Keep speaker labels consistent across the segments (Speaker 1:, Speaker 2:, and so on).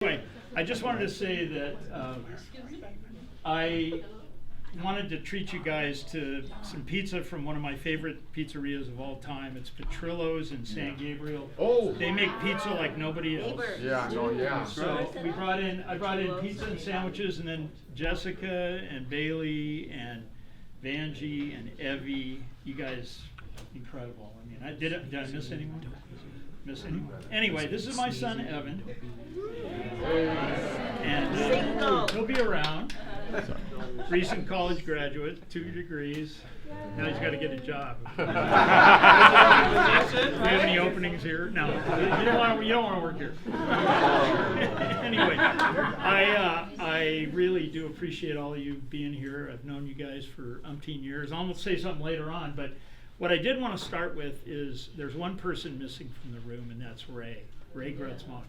Speaker 1: Anyway, I just wanted to say that I wanted to treat you guys to some pizza from one of my favorite pizzerias of all time. It's Petrillo's in San Gabriel.
Speaker 2: Oh,
Speaker 1: they make pizza like nobody else.
Speaker 2: Yeah, no, yeah.
Speaker 1: So I brought in pizza and sandwiches, and then Jessica and Bailey and Vanjie and Evie, you guys, incredible. I mean, did I miss anyone? Anyway, this is my son Evan, and he'll be around. Recent college graduate, 2 degrees. Now he's got to get a job. Do we have any openings here? No, you don't want to work here. Anyway, I really do appreciate all of you being here. I've known you guys for umpteen years. I'll say something later on, but what I did want to start with is there's one person missing from the room, and that's Ray Grutzmock.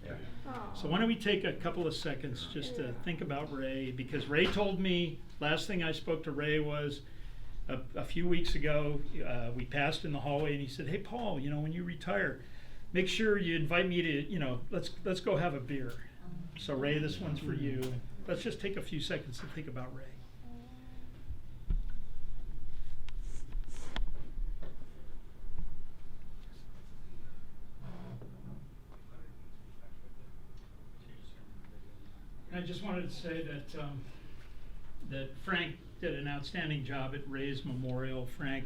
Speaker 1: So why don't we take a couple of seconds just to think about Ray, because Ray told me, last thing I spoke to Ray was a few weeks ago, we passed in the hallway and he said, hey Paul, when you retire, make sure you invite me to, let's go have a beer. So Ray, this one's for you. Let's just take a few seconds to think about Ray. I just wanted to say that Frank did an outstanding job at Ray's memorial. Frank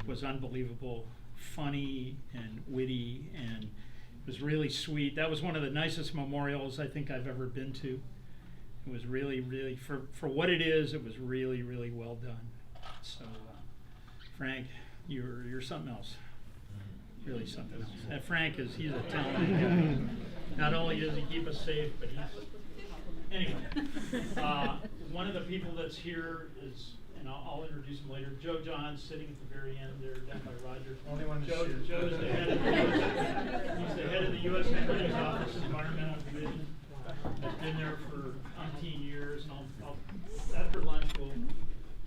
Speaker 1: was unbelievable, funny and witty, and was really sweet. That was one of the nicest memorials I think I've ever been to. It was really, really, for what it is, it was really, really well done. So, Frank, you're something else. Really something else. And Frank he's a talented guy. Not only does he keep us safe, but anyway, one of the people that's here is, and I'll introduce him later, Joe Johns, sitting at the very end there, down by Roger.
Speaker 2: Only one
Speaker 1: Joe's the head of the U.S. Attorney's Office Environmental Division. Has been there for 18 years, and after lunch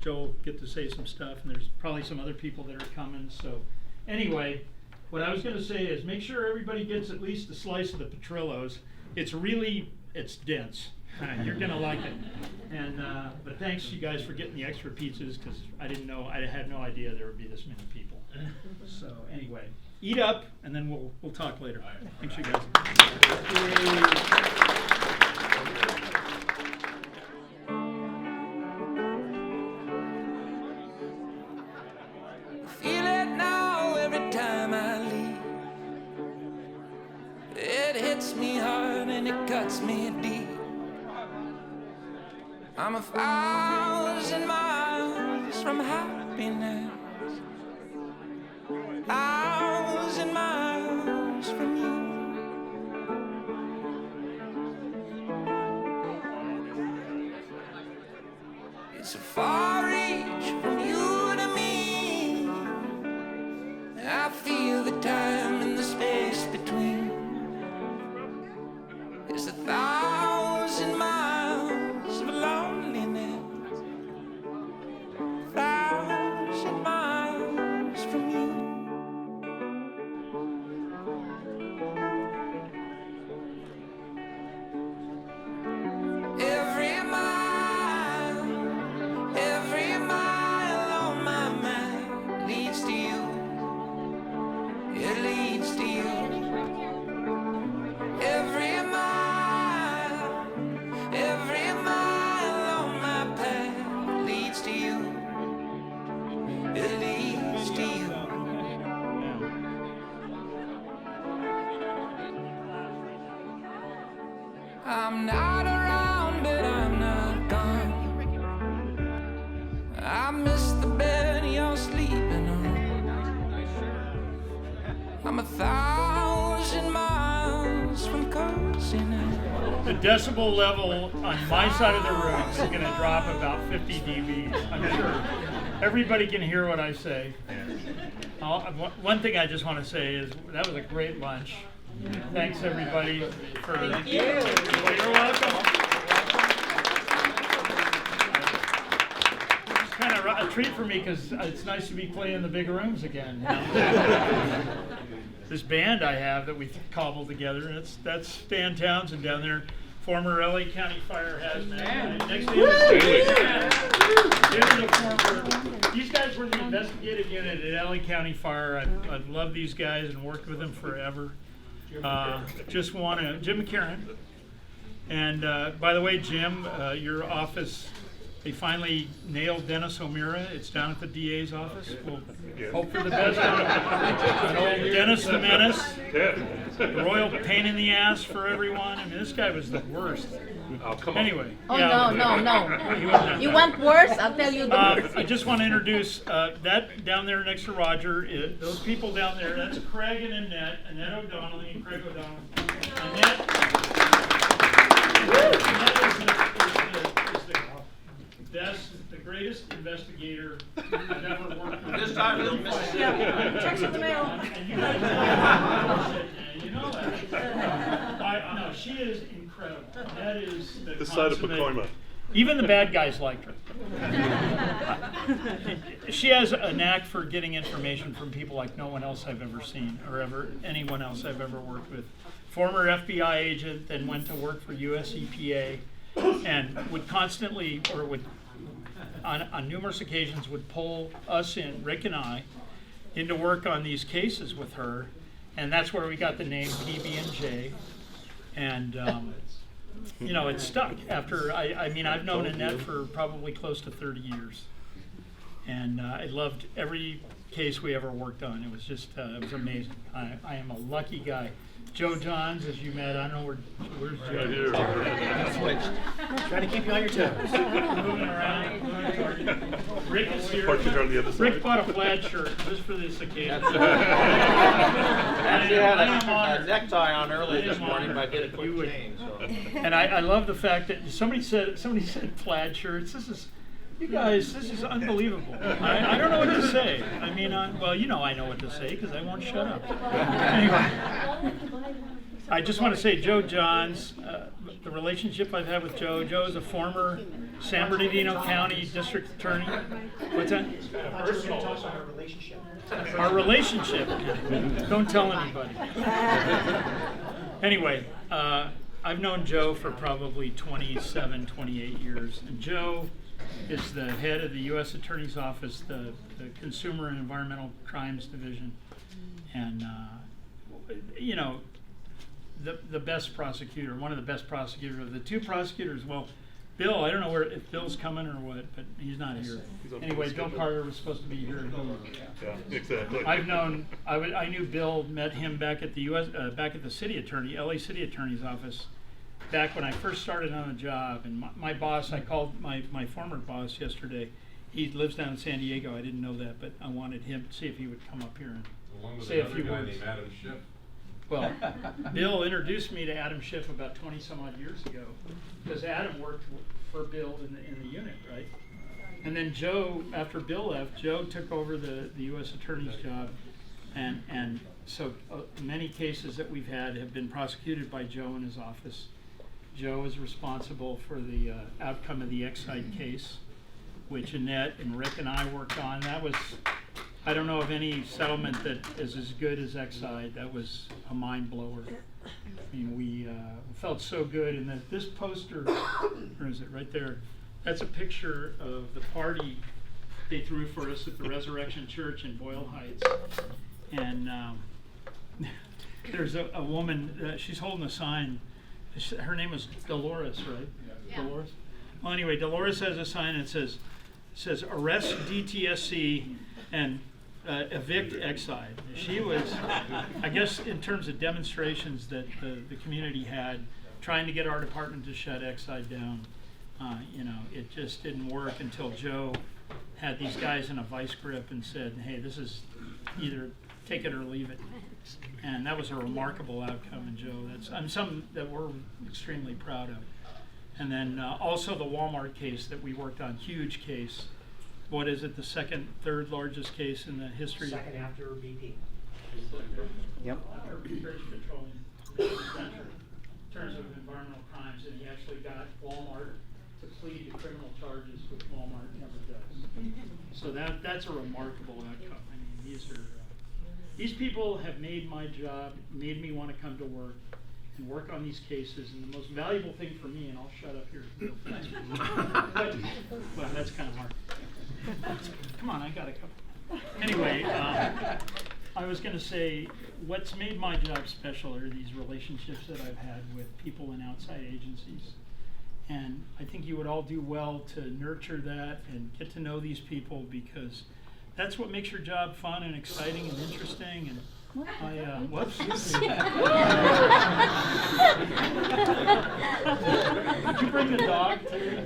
Speaker 1: Joe will get to say some stuff, and there's probably some other people that are coming. So anyway, what I was going to say is make sure everybody gets at least a slice of the Petrillo's. It's dense. You're gonna like it, and but thanks you guys for getting the extra pizzas, because I had no idea there would be this many people. So anyway, eat up, and then we'll talk later. Thanks you guys.
Speaker 3: Feel it now every time I leave. It hits me hard and it cuts me deep. I'm 1,000 miles from happiness, 1,000 miles from you. It's a far reach from you to me. I feel the time and the space between. It's 1,000 miles of loneliness, 1,000 miles from you. Every mile on my map leads to you. It leads to you. Every mile on my path leads to you. It leads to you. I'm not around, but I'm not gone. I miss the bed you're sleeping on. I'm 1,000 miles from cursing it.
Speaker 1: The decibel level on my side of the room is going to drop about 50 dB. I'm sure everybody can hear what I say. One thing I just want to say is that was a great lunch. Thanks everybody for. Thank you. Well, you're welcome. It's kind of a treat for me because it's nice to be playing the big rooms again. This band I have that we cobbled together, and that's Stan Townsend down there. former LA County Fire hazmat guy. Next to him is a former. These guys were the investigative unit at LA County Fire. I've loved these guys and worked with them forever. Just want to, Jim McCarran. And by the way, Jim, your office, they finally nailed Dennis O'Meara. It's down at the DA's office. We'll hope for the best. An old Dennis the Menace. The royal pain in the ass for everyone. I mean, this guy was the worst.
Speaker 2: Oh, come on.
Speaker 1: Anyway.
Speaker 4: Oh,
Speaker 1: yeah,
Speaker 4: no. You want worse? I'll tell you the worst.
Speaker 1: I just want to introduce that down there next to Roger. Those people down there, that's Craig and Annette O'Donnell and Craig O'Donnell. Annette is the greatest investigator I've ever worked with.
Speaker 2: This time of Mississippi.
Speaker 4: Checks in the mail.
Speaker 1: And you guys you know that. No, she is incredible. That is the
Speaker 2: This side of
Speaker 1: consummate-
Speaker 2: Pacoima.
Speaker 1: Even the bad guys liked her. She has a knack for getting information from people like no one else I've ever seen, or anyone else I've ever worked with. Former FBI agent, then went to work for US EPA, and would constantly, or would on numerous occasions, would pull us in, Rick and I, into work on these cases with her, and that's where we got the name PB&J. And you know, it stuck after, I mean, I've known Annette for probably close to 30 years. And I loved every case we ever worked on. It was just, it was amazing. I am a lucky guy. Joe Johns, as you met, I don't know where's Joe?
Speaker 5: Trying to keep you on your toes.
Speaker 1: Moving around. Rick is here.
Speaker 2: Park it on the other side.
Speaker 1: Rick bought a plaid shirt just for this occasion.
Speaker 5: Actually, I had a
Speaker 1: honored.
Speaker 5: necktie on early
Speaker 1: I am
Speaker 5: this morning, but I
Speaker 1: honored
Speaker 5: did a
Speaker 1: that
Speaker 5: quick
Speaker 1: you would-
Speaker 5: change. So.
Speaker 1: And I love the fact that somebody said plaid shirts. You guys, this is unbelievable. I don't know what to say. I mean, well, you know I know what to say because I won't shut up. Anyway, I just want to say Joe Johns, the relationship I've had with Joe. Joe is a former San Bernardino County District Attorney. What's that? Our relationship. Don't tell anybody. Anyway, I've known Joe for probably 27, 28 years. And Joe is the head of the U.S. Attorney's Office, the Consumer and Environmental Crimes Division. And, you know, the best prosecutor, one of the best prosecutors. The two prosecutors, well, Bill, I don't know if Bill's coming or what, but he's not here. Anyway, Bill Carter was supposed to be here.
Speaker 2: Yeah, exactly.
Speaker 1: I knew Bill, met him back at the back at the city attorney, LA City Attorney's office, back when I first started on the job. And my boss, I called my former boss yesterday. He lives down in San Diego. I didn't know that, but I wanted him to see if he would come up here and say a few words.
Speaker 6: Adam Schiff.
Speaker 1: Well, Bill introduced me to Adam Schiff about 20 some odd years ago, because Adam worked for Bill in the unit, right? And then Joe, after Bill left, Joe took over the U.S. Attorney's job, and so many cases that we've had have been prosecuted by Joe in his office. Joe is responsible for the outcome of the Exide case, which Annette and Rick and I worked on. That was, I don't know of any settlement that is as good as Exide. That was a mind blower. I mean, we felt so good. And this poster, or is it right there? That's a picture of the party they threw for us at the Resurrection Church in Boyle Heights. And there's a woman, she's holding a sign. Her name is Dolores, right? Yeah. Dolores? Well, anyway, Dolores has a sign that says arrest DTSC and evict Exide. She was, I guess, in terms of demonstrations that the community had, trying to get our department to shut Exide down. You know, it just didn't work until Joe had these guys in a vice grip and said, hey, this is either take it or leave it. And that was a remarkable outcome in Joe. That's something that we're extremely proud of. And then also the Walmart case that we worked on, huge case. What is it, the third largest case in the history?
Speaker 7: Second after BP.
Speaker 5: Yep.
Speaker 1: British Petroleum in terms of environmental crimes, and he actually got Walmart to plead to criminal charges, which Walmart never does. So that's a remarkable outcome. I mean, these people have made my job, made me want to come to work, and work on these cases, and the most valuable thing for me, and I'll shut up here real fast. Well, that's kind of hard. Come on, I got a couple. Anyway, I was going to say, what's made my job special are these relationships that I've had with people in outside agencies. And I think you would all do well to nurture that and get to know these people, because that's what makes your job fun and exciting and interesting. And whoops. Did you bring the dog too?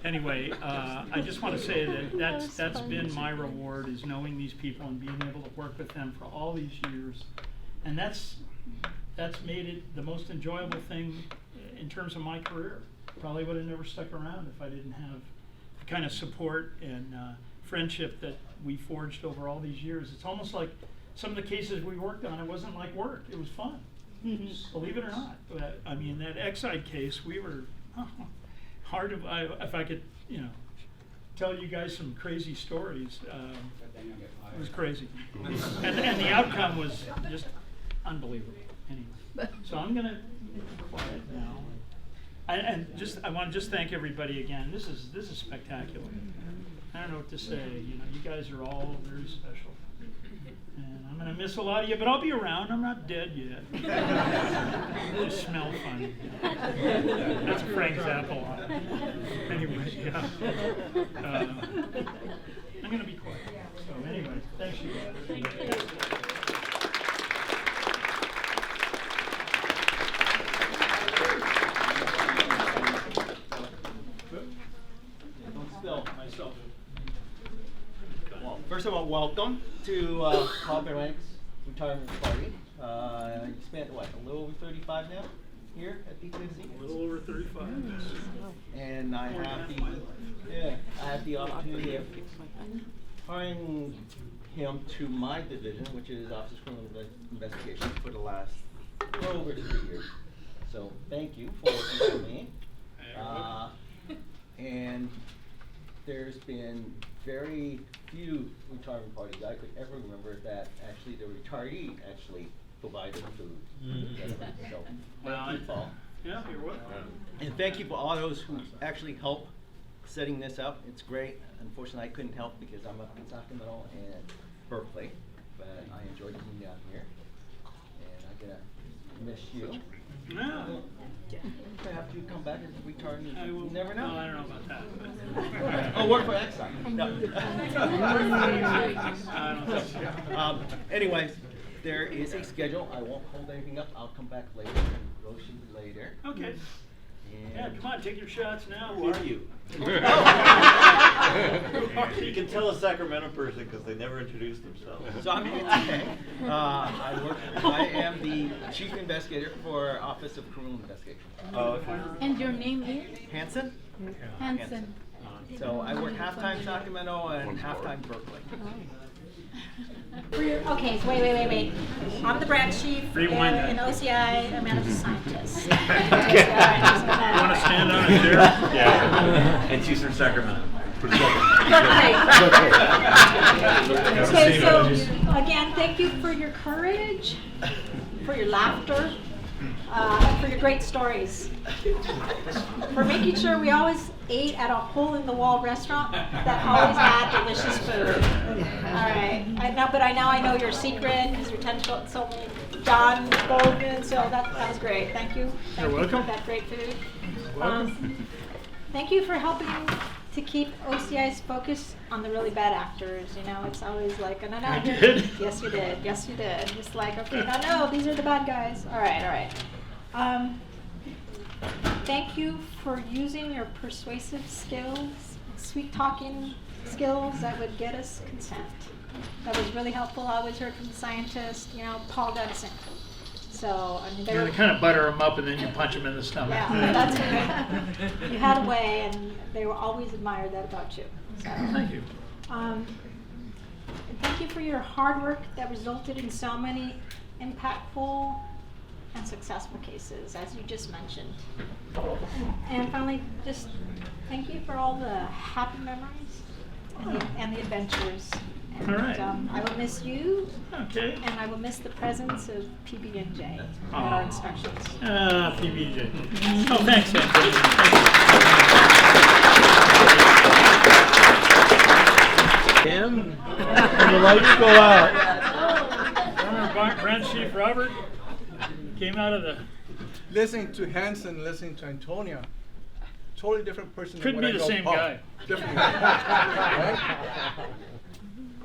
Speaker 1: Anyway, I just want to say that that's been my reward, is knowing these people and being able to work with them for all these years. And that's made it the most enjoyable thing in terms of my career. Probably would have never stuck around if I didn't have the kind of support and friendship that we forged over all these years. It's almost like some of the cases we worked on, it wasn't like work, it was fun. Believe it or not. But, I mean, that Exide case, we were hard to, if I could, tell you guys some crazy stories. It was crazy. And the outcome was just unbelievable. Anyway, so I'm going to be quiet now. I want to just thank everybody again. This is spectacular. I don't know what to say. You guys are all very special. And I'm going to miss a lot of you, but I'll be around. I'm not dead yet. I just smell funny. That's Frank Zappa. Anyway, yeah. I'm going to be quiet. So anyway, thanks you guys. Myself.
Speaker 5: Well, first of all, welcome to Bob and Frank's retirement party. You spent what, a little over 35 now here at DTSC?
Speaker 1: A little over 35.
Speaker 5: And I have the opportunity of hiring him to my division, which is Office of Criminal Investigation, for the last little over 3 years. So thank you for helping me. And there's been very few retirement parties I could ever remember that actually the retiree actually provided food. So thank you, Paul.
Speaker 1: Yeah, you're welcome.
Speaker 5: And thank you for all those who actually helped setting this up. It's great. Unfortunately, I couldn't help because I'm up in Sacramento and Berkeley, but I enjoyed being down here. And I'm gonna miss you.
Speaker 1: No.
Speaker 5: Perhaps you come back as a retiree. You never
Speaker 1: No,
Speaker 5: know.
Speaker 1: I don't know about that.
Speaker 5: Oh, work for Exxon. No.
Speaker 1: I don't think so.
Speaker 5: Anyways, there is a schedule. I won't hold anything up. I'll come back later and roast you later.
Speaker 1: Okay. Yeah,
Speaker 5: And
Speaker 1: come on, take your shots now.
Speaker 6: Who are you? You can tell a Sacramento person because they never introduced themselves.
Speaker 5: so I'm here today. I am the chief investigator for Office of Criminal Investigation.
Speaker 6: Oh, okay.
Speaker 4: And your name is?
Speaker 5: Hanson?
Speaker 4: Hanson.
Speaker 5: So I work half-time Sacramento and half-time Berkeley.
Speaker 7: Okay, so wait. I'm the branch chief
Speaker 1: Rewind
Speaker 7: in
Speaker 1: that.
Speaker 7: OCI. I'm a scientist.
Speaker 1: You want to stand on a chair?
Speaker 6: Yeah. And she's from Sacramento.
Speaker 7: Okay, so again, thank you for your courage, for your laughter, for your great stories, for making sure we always ate at a hole-in-the-wall restaurant that always had delicious food. All right, I know your secret because your tentacle, so John Goldman, so that was great. Thank you. Thank you
Speaker 1: welcome.
Speaker 7: for that great food.
Speaker 1: Welcome.
Speaker 7: Thank you for helping to keep OCI's focus on the really bad actors. It's always like, and I know
Speaker 1: I did?
Speaker 7: Yes, you did. Yes, you did. It's like, okay, no, these are the bad guys. All right. Thank you for using your persuasive skills, sweet talking skills that would get us consent. That was really helpful. I always heard from the scientist, Paul Dudson. So, they
Speaker 1: You kind of butter them up and then you punch them in the stomach.
Speaker 7: yeah, that's good. You had a way, and they were always admired that about you. So,
Speaker 1: Thank you.
Speaker 7: thank you for your hard work that resulted in so many impactful and successful cases, as you just mentioned. And finally, just thank you for all the happy memories and the adventures And,
Speaker 1: All right.
Speaker 7: I will miss you,
Speaker 1: Okay.
Speaker 7: and I will miss the presence of PB&J at
Speaker 1: Aw.
Speaker 7: our inspections.
Speaker 1: PBJ. Oh, thanks, Ed.
Speaker 5: Tim, and the lights go out.
Speaker 1: Former Branch Chief Robert came out of the.
Speaker 8: Listening to Hanson, listening to Antonia, totally different person.
Speaker 1: Couldn't
Speaker 8: than
Speaker 1: be
Speaker 8: when
Speaker 1: the
Speaker 8: I know
Speaker 1: same
Speaker 8: Paul.
Speaker 1: guy.
Speaker 8: Definitely.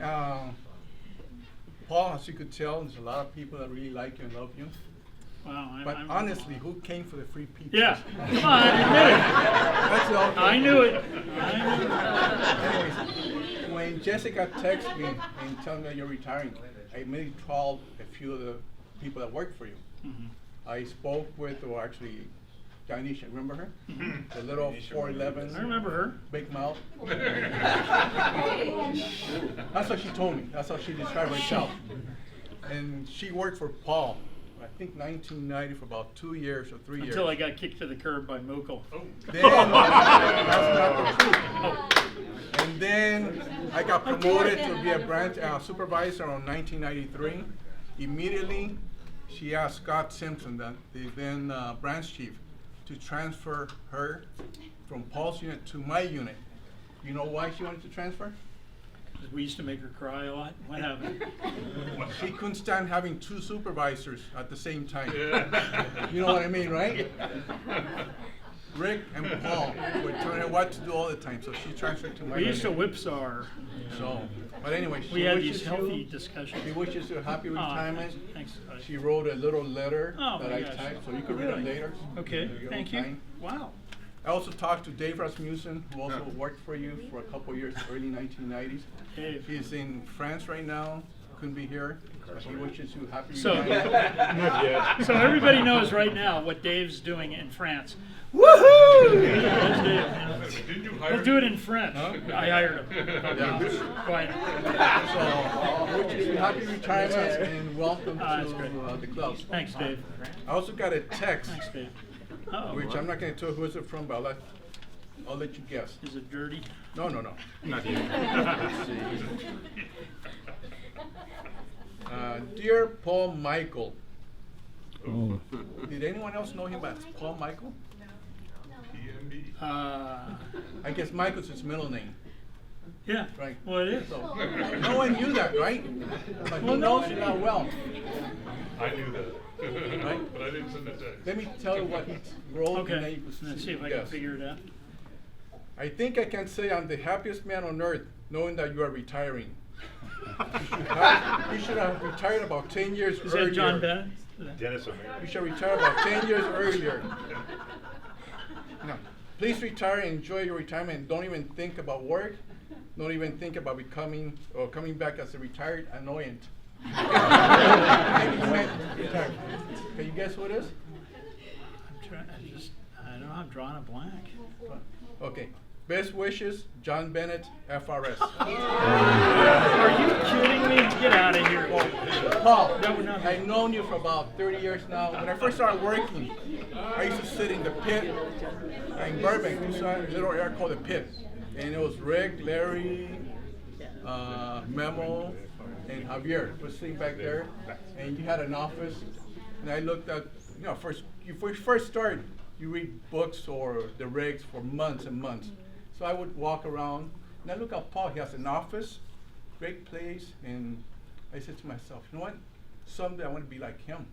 Speaker 8: Right? Paul, as you could tell, there's a lot of people that really like you and love you.
Speaker 1: Wow.
Speaker 8: But honestly, who came for the free pizza?
Speaker 1: Yeah. Come on, admit it.
Speaker 8: That's all.
Speaker 1: I knew it.
Speaker 8: Anyways, when Jessica texted me and told me that you're retiring, I immediately called a few of the people that work for you.
Speaker 1: Mhm.
Speaker 8: I spoke with, or actually, Danisha, remember her? The little 4'11".
Speaker 1: I remember her.
Speaker 8: Big mouth. That's what she told me. That's how she described herself. And she worked for Paul, I think 1990, for about 2 years or 3 years.
Speaker 1: Until I got kicked to the curb by Mukul.
Speaker 8: Then, that's not the truth. And then I got promoted to be a branch supervisor on 1993. Immediately, she asked Scott Simpson, the then branch chief, to transfer her from Paul's unit to my unit. You know why she wanted to transfer?
Speaker 1: We used to make her cry a lot. What happened?
Speaker 8: She couldn't stand having two supervisors at the same time. You know what I mean, right? Rick and Paul were telling her what to do all the time, so she transferred to my
Speaker 1: We used to
Speaker 8: unit.
Speaker 1: whipsaw her.
Speaker 8: So, but anyway, she
Speaker 1: We had
Speaker 8: wishes
Speaker 1: these healthy
Speaker 8: you,
Speaker 1: discussions.
Speaker 8: she wishes you a happy
Speaker 1: Oh,
Speaker 8: retirement.
Speaker 1: thanks.
Speaker 8: She wrote a little letter
Speaker 1: Oh,
Speaker 8: that
Speaker 1: my
Speaker 8: I
Speaker 1: gosh.
Speaker 8: typed, so you can read
Speaker 1: Really?
Speaker 8: it later.
Speaker 1: Okay,
Speaker 8: Your own
Speaker 1: thank you.
Speaker 8: time.
Speaker 1: Wow.
Speaker 8: I also talked to Dave Rasmussen, who also worked for you for a couple of years, early 1990s.
Speaker 1: Dave.
Speaker 8: He's in France right now, couldn't be here, but he wishes you happy
Speaker 1: So,
Speaker 8: retirement.
Speaker 1: so everybody knows right now what Dave's doing in France. Woohoo! That's Dave.
Speaker 2: Didn't you hire
Speaker 1: We'll do it in French. I hired him.
Speaker 8: Yeah.
Speaker 1: Quiet.
Speaker 8: So, wishes you happy retirement and welcome
Speaker 1: That's great.
Speaker 8: to the club.
Speaker 1: Thanks, Dave.
Speaker 8: I also got a text,
Speaker 1: Thanks, Dave. Oh,
Speaker 8: which I'm not going to tell who it's from, but I'll let you guess.
Speaker 1: is it dirty?
Speaker 8: No.
Speaker 2: Not you.
Speaker 8: Dear Paul Michael. Did anyone else know him as Paul Michael?
Speaker 2: PMB.
Speaker 8: I guess Michael's his middle name.
Speaker 1: Yeah.
Speaker 8: Right.
Speaker 1: Well, it is.
Speaker 8: So, no one knew that, right? But he
Speaker 1: Well, no.
Speaker 8: knows you not well.
Speaker 2: I knew that.
Speaker 8: Right?
Speaker 2: But I didn't send the text.
Speaker 8: Let me tell you what he wrote, and then
Speaker 1: Okay.
Speaker 8: you can
Speaker 1: Let's see if I can
Speaker 8: guess.
Speaker 1: figure it out.
Speaker 8: I think I can say I'm the happiest man on earth, knowing that you are retiring. You should have retired about 10 years
Speaker 1: Is
Speaker 8: earlier.
Speaker 1: that John Bennett?
Speaker 2: Dennis O'Meara.
Speaker 8: You should retire about 10 years earlier. No. Please retire and enjoy your retirement, and don't even think about work. Don't even think about becoming or coming back as a retired annoyant. Maybe you meant retire. Can you guess who it is?
Speaker 1: I don't know, I'm drawing a blank.
Speaker 8: Okay. Best wishes, John Bennett, FRS.
Speaker 1: Are you kidding me? Get out of here.
Speaker 8: Paul,
Speaker 1: That would not be-
Speaker 8: I've known you for about 30 years now. When I first started working, I used to sit in the pit in Burbank. We saw a little area called the pit. And it was Rick, Larry, Memo, and Javier was sitting back there. And you had an office. And I looked at, when you first started, you read books or the regs for months and months. So I would walk around, and I look at Paul. He has an office, great place, and I said to myself, you know what? Someday I want to be like him.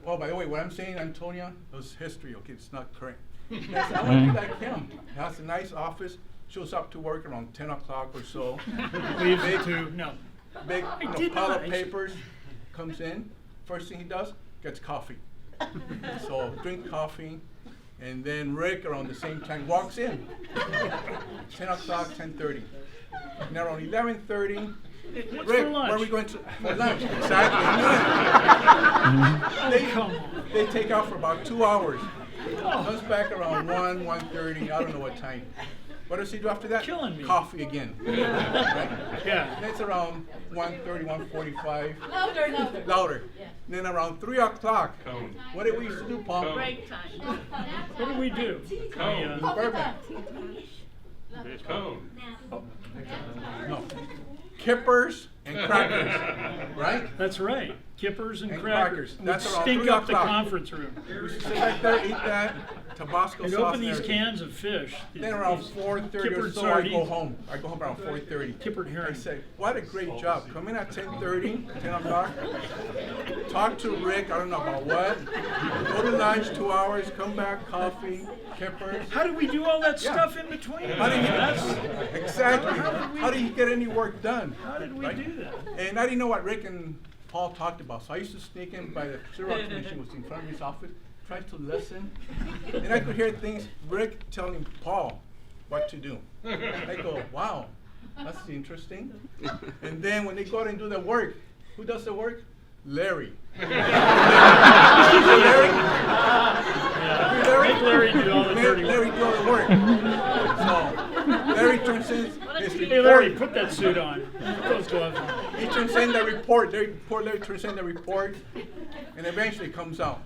Speaker 8: Oh, by the way, what I'm saying, Antonia, it was history. Okay, it's not correct. I said, I want to be like him. He has a nice office. Shows up to work around 10 o'clock or so.
Speaker 1: Leaves
Speaker 8: Big-
Speaker 1: it to, no.
Speaker 8: Big
Speaker 1: did
Speaker 8: pile
Speaker 1: not.
Speaker 8: of papers. Comes in. First thing he does, gets coffee. So drink coffee. And then Rick around the same time walks in. 10 o'clock, 10:30. Now around 11:30,
Speaker 1: What's
Speaker 8: Rick,
Speaker 1: for lunch?
Speaker 8: where are we going to? For lunch, exactly. they,
Speaker 1: come on.
Speaker 8: they take out for about 2 hours. Comes back around 1:30, I don't know what time. What does he do after that?
Speaker 1: Killing me.
Speaker 8: Coffee again. Right?
Speaker 1: Yeah.
Speaker 8: That's around 1:30, 1:45.
Speaker 4: Louder.
Speaker 8: Louder. Then around 3 o'clock,
Speaker 2: Cone.
Speaker 8: what did we used to do, Paul?
Speaker 2: Cone.
Speaker 4: Break time.
Speaker 1: What do we do?
Speaker 2: Cone.
Speaker 8: In Burbank.
Speaker 2: Cone.
Speaker 8: No. Kippers and crackers, right?
Speaker 1: That's right. Kippers and
Speaker 8: And
Speaker 1: crackers.
Speaker 8: crackers.
Speaker 1: Would
Speaker 8: That's around
Speaker 1: stink
Speaker 8: 3
Speaker 1: up the
Speaker 8: o'clock.
Speaker 1: conference room.
Speaker 8: We should sit back there, eat that, Tabasco
Speaker 1: They'd
Speaker 8: sauce
Speaker 1: open
Speaker 8: and
Speaker 1: these
Speaker 8: everything.
Speaker 1: cans of fish.
Speaker 8: Then around
Speaker 1: these
Speaker 8: 4:30 or
Speaker 1: kippered
Speaker 8: so, I go
Speaker 1: sardines.
Speaker 8: home. I go home around 4:30.
Speaker 1: Kippered herring.
Speaker 8: I say, what a great job. Come in at 10:30, 10 o'clock. Talk to Rick, I don't know about what. Go to lunch, 2 hours, come back, coffee, kippers.
Speaker 1: How did we do all that
Speaker 8: Yeah.
Speaker 1: stuff in between?
Speaker 8: How did
Speaker 1: That's-
Speaker 8: he, exactly. How did he get any work done?
Speaker 1: How did we
Speaker 8: Right?
Speaker 1: do that?
Speaker 8: And I didn't know what Rick and Paul talked about, so I used to sneak in by the Xerox machine, was in front of his office, try to listen. And I could hear things, Rick telling Paul what to do. I go, wow, that's interesting. And then when they go out and do the work, who does the work? Larry. Larry?
Speaker 1: Make Larry do all the dirty
Speaker 8: Larry
Speaker 1: work.
Speaker 8: do all the work. So Larry turns in his
Speaker 1: Hey Larry,
Speaker 8: report.
Speaker 1: put that suit on. Put those gloves on.
Speaker 8: He turns in the report. Larry turns in the report, and eventually it comes out.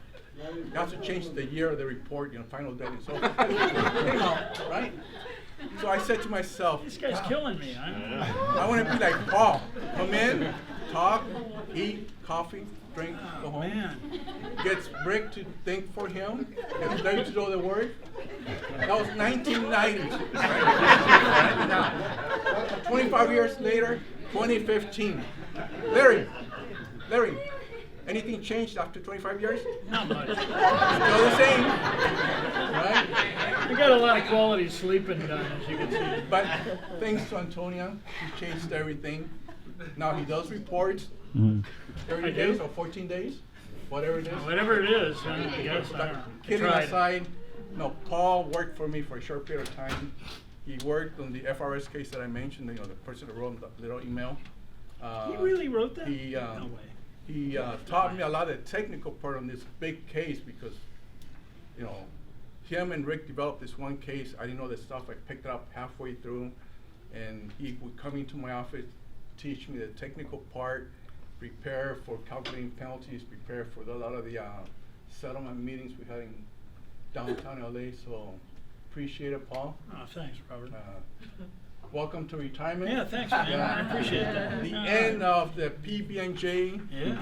Speaker 8: You have to change the year of the report, final date and so on. Came out, right? So I said to myself,
Speaker 1: This guy's killing me.
Speaker 8: I want to be like Paul. Come in, talk, eat, coffee, drink, go home.
Speaker 1: Man.
Speaker 8: Gets Rick to think for him, gets Larry to do the work. That was 1990. Right now. 25 years later, 2015. Larry, anything changed after 25 years?
Speaker 1: Not much.
Speaker 8: Still the same, right?
Speaker 1: We got a lot of quality sleeping done, as you can see.
Speaker 8: But thanks to Antonia, he changed everything. Now he does reports 30
Speaker 1: I
Speaker 8: days
Speaker 1: do?
Speaker 8: or 14 days, whatever it is.
Speaker 1: Whatever it is, I guess. I
Speaker 8: But
Speaker 1: don't know. I
Speaker 8: kidding
Speaker 1: tried.
Speaker 8: aside, no, Paul worked for me for a short period of time. He worked on the FRS case that I mentioned, the person that wrote the little email.
Speaker 1: He really wrote that?
Speaker 8: He,
Speaker 1: No way.
Speaker 8: he taught me a lot of the technical part on this big case because, him and Rick developed this one case. I didn't know this stuff. I picked it up halfway through, and he would come into my office, teach me the technical part, prepare for calculating penalties, prepare for a lot of the settlement meetings we had in downtown LA. So appreciate it, Paul.
Speaker 1: Oh, thanks, Robert.
Speaker 8: Welcome to retirement.
Speaker 1: Yeah, thanks, man. I appreciate that.
Speaker 8: The
Speaker 1: Yeah.
Speaker 8: end of the PB&J.
Speaker 1: Yeah.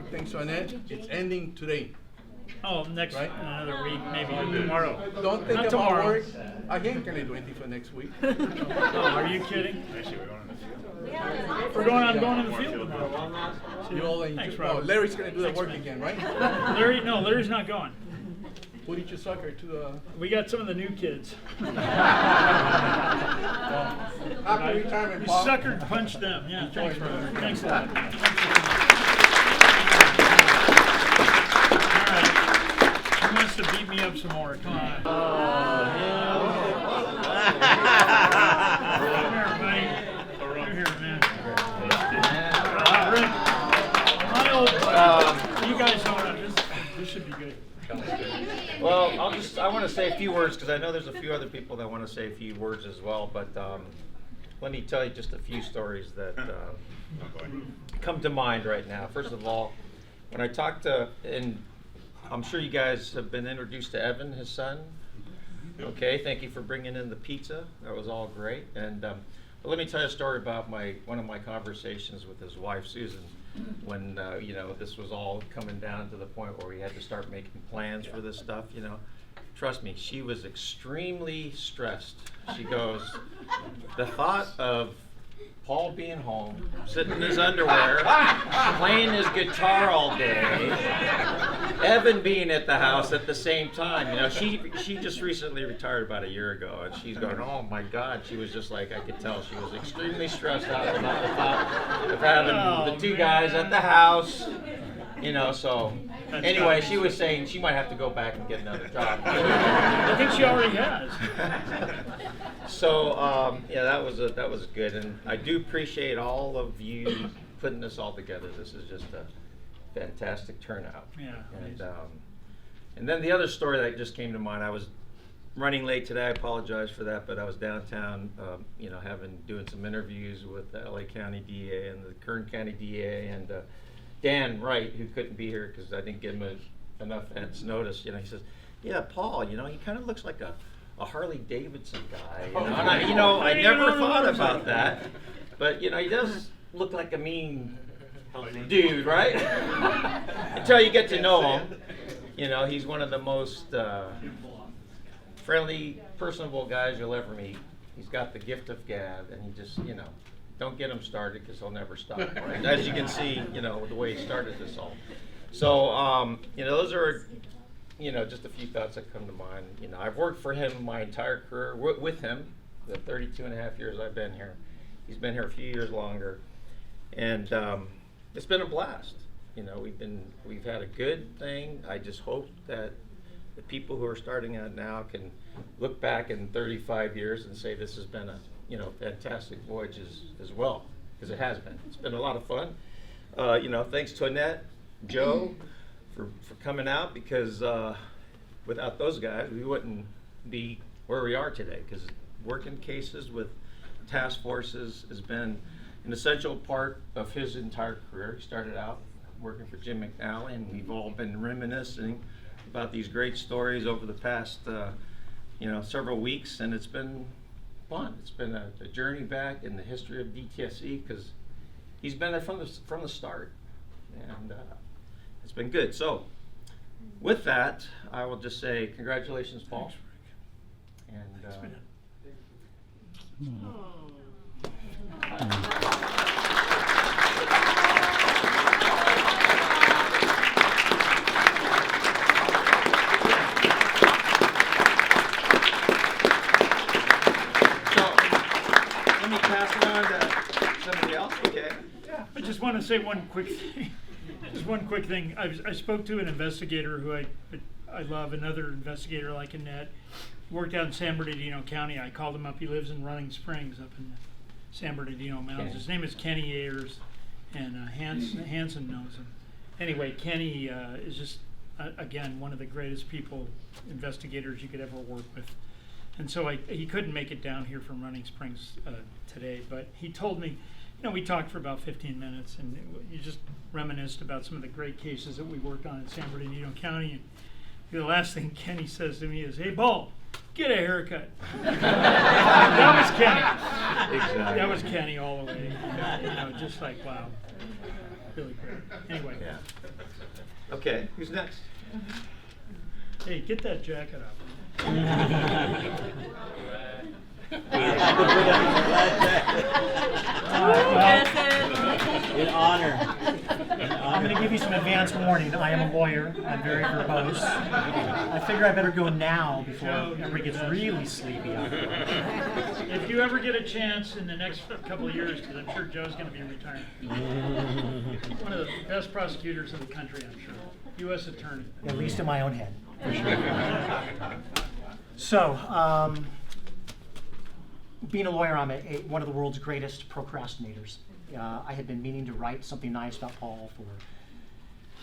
Speaker 8: Thanks on it. It's ending today.
Speaker 1: Oh, next,
Speaker 8: Right?
Speaker 1: another week, maybe tomorrow.
Speaker 8: Don't think
Speaker 1: Not
Speaker 8: about
Speaker 1: tomorrow.
Speaker 8: work. I ain't gonna do anything for next week.
Speaker 1: Oh, are you kidding?
Speaker 2: Actually, we're going in the field.
Speaker 1: I'm going in the field tomorrow.
Speaker 8: You'll
Speaker 1: Thanks,
Speaker 8: enjoy.
Speaker 1: Robert.
Speaker 8: Larry's gonna do the
Speaker 1: Thanks,
Speaker 8: work
Speaker 1: man.
Speaker 8: again, right?
Speaker 1: Larry's not going.
Speaker 8: Who did you sucker to?
Speaker 1: We got some of the new kids.
Speaker 8: Happy retirement,
Speaker 1: You
Speaker 8: Paul.
Speaker 1: suckered punched them. Yeah, thanks, Robert. Thanks a lot. All right. Who wants to beat me up some more? Come on. Come here, buddy. You're here, man. Rick, my old buddy. You guys know what this should be good.
Speaker 9: Well, I want to say a few words because I know there's a few other people that want to say a few words as well. But let me tell you just a few stories that come to mind right now. First of all, when I talked to, and I'm sure you guys have been introduced to Evan, his son. Okay, thank you for bringing in the pizza. That was all great. And but let me tell you a story about one of my conversations with his wife, Susan, when this was all coming down to the point where we had to start making plans for this stuff. Trust me, she was extremely stressed. She goes, the thought of Paul being home, sitting in his underwear, playing his guitar all day, Evan being at the house at the same time. She just recently retired about a year ago, and she's going, oh my God. She was just like, I could tell she was extremely stressed out about the thought of having the two guys at the house. So anyway, she was saying she might have to go back and get another job.
Speaker 1: I think she already has.
Speaker 9: So that was good, and I do appreciate all of you putting this all together. This is just a fantastic turnout.
Speaker 1: Yeah.
Speaker 9: And then the other story that just came to mind. I was running late today. I apologize for that, but I was downtown, doing some interviews with the LA County DA and the Kern County DA and Dan Wright, who couldn't be here because I didn't give him enough advance notice. He says, "Yeah, Paul, he kind of looks like a a Harley Davidson guy. I never thought about that. But he does look like a mean dude, right? Until you get to know him. He's one of the most friendly, personable guys you'll ever meet. He's got the gift of gab, and he just, don't get him started because he'll never stop. Right? As you can see, the way he started this all. So, those are, just a few thoughts that come to mind. I've worked for him my entire career, with him, the 32 and a half years I've been here. He's been here a few years longer, and it's been a blast. We've had a good thing. I just hope that the people who are starting out now can look back in 35 years and say this has been a fantastic voyage as well, because it has been. It's been a lot of fun. Thanks to Annette, Joe, for coming out, because without those guys, we wouldn't be where we are today, because working cases with task forces has been an essential part of his entire career. He started out working for Jim McNally, and we've all been reminiscing about these great stories over the past several weeks, and it's been fun. It's been a journey back in the history of DTSC, because he's been there from the start, and it's been good. So with that, I will just say congratulations, Paul. And pass it on to somebody else, okay?
Speaker 1: Yeah, I just want to say one quick thing. Just one quick thing. I spoke to an investigator who I love, another investigator like Annette. Worked out in San Bernardino County. I called him up. He lives in Running Springs up in the San Bernardino Mountains. His name is Kenny Ayers, and Hanson knows him. Anyway, Kenny is just, again, one of the greatest investigators you could ever work with. And so he couldn't make it down here from Running Springs today, but he told me, we talked for about 15 minutes, and he just reminisced about some of the great cases that we worked on in San Bernardino County. And the last thing Kenny says to me is, "Hey, Paul, get a haircut." That was Kenny.
Speaker 9: Exactly.
Speaker 1: That was Kenny all the way. Just like, wow, really great. Anyway.
Speaker 9: Yeah. Okay, who's next?
Speaker 1: Hey, get that jacket up.
Speaker 5: In honor.
Speaker 10: I'm going to give you some advance warning. I am a lawyer. I'm very verbose. I figure I better go now before everybody gets really sleepy out there.
Speaker 1: If you ever get a chance in the next couple of years, because I'm sure Joe's going to be retiring. One of the best prosecutors in the country, I'm sure. U.S. attorney.
Speaker 10: At least in my own head, for sure. So, being a lawyer, I'm one of the world's greatest procrastinators. I had been meaning to write something nice about Paul for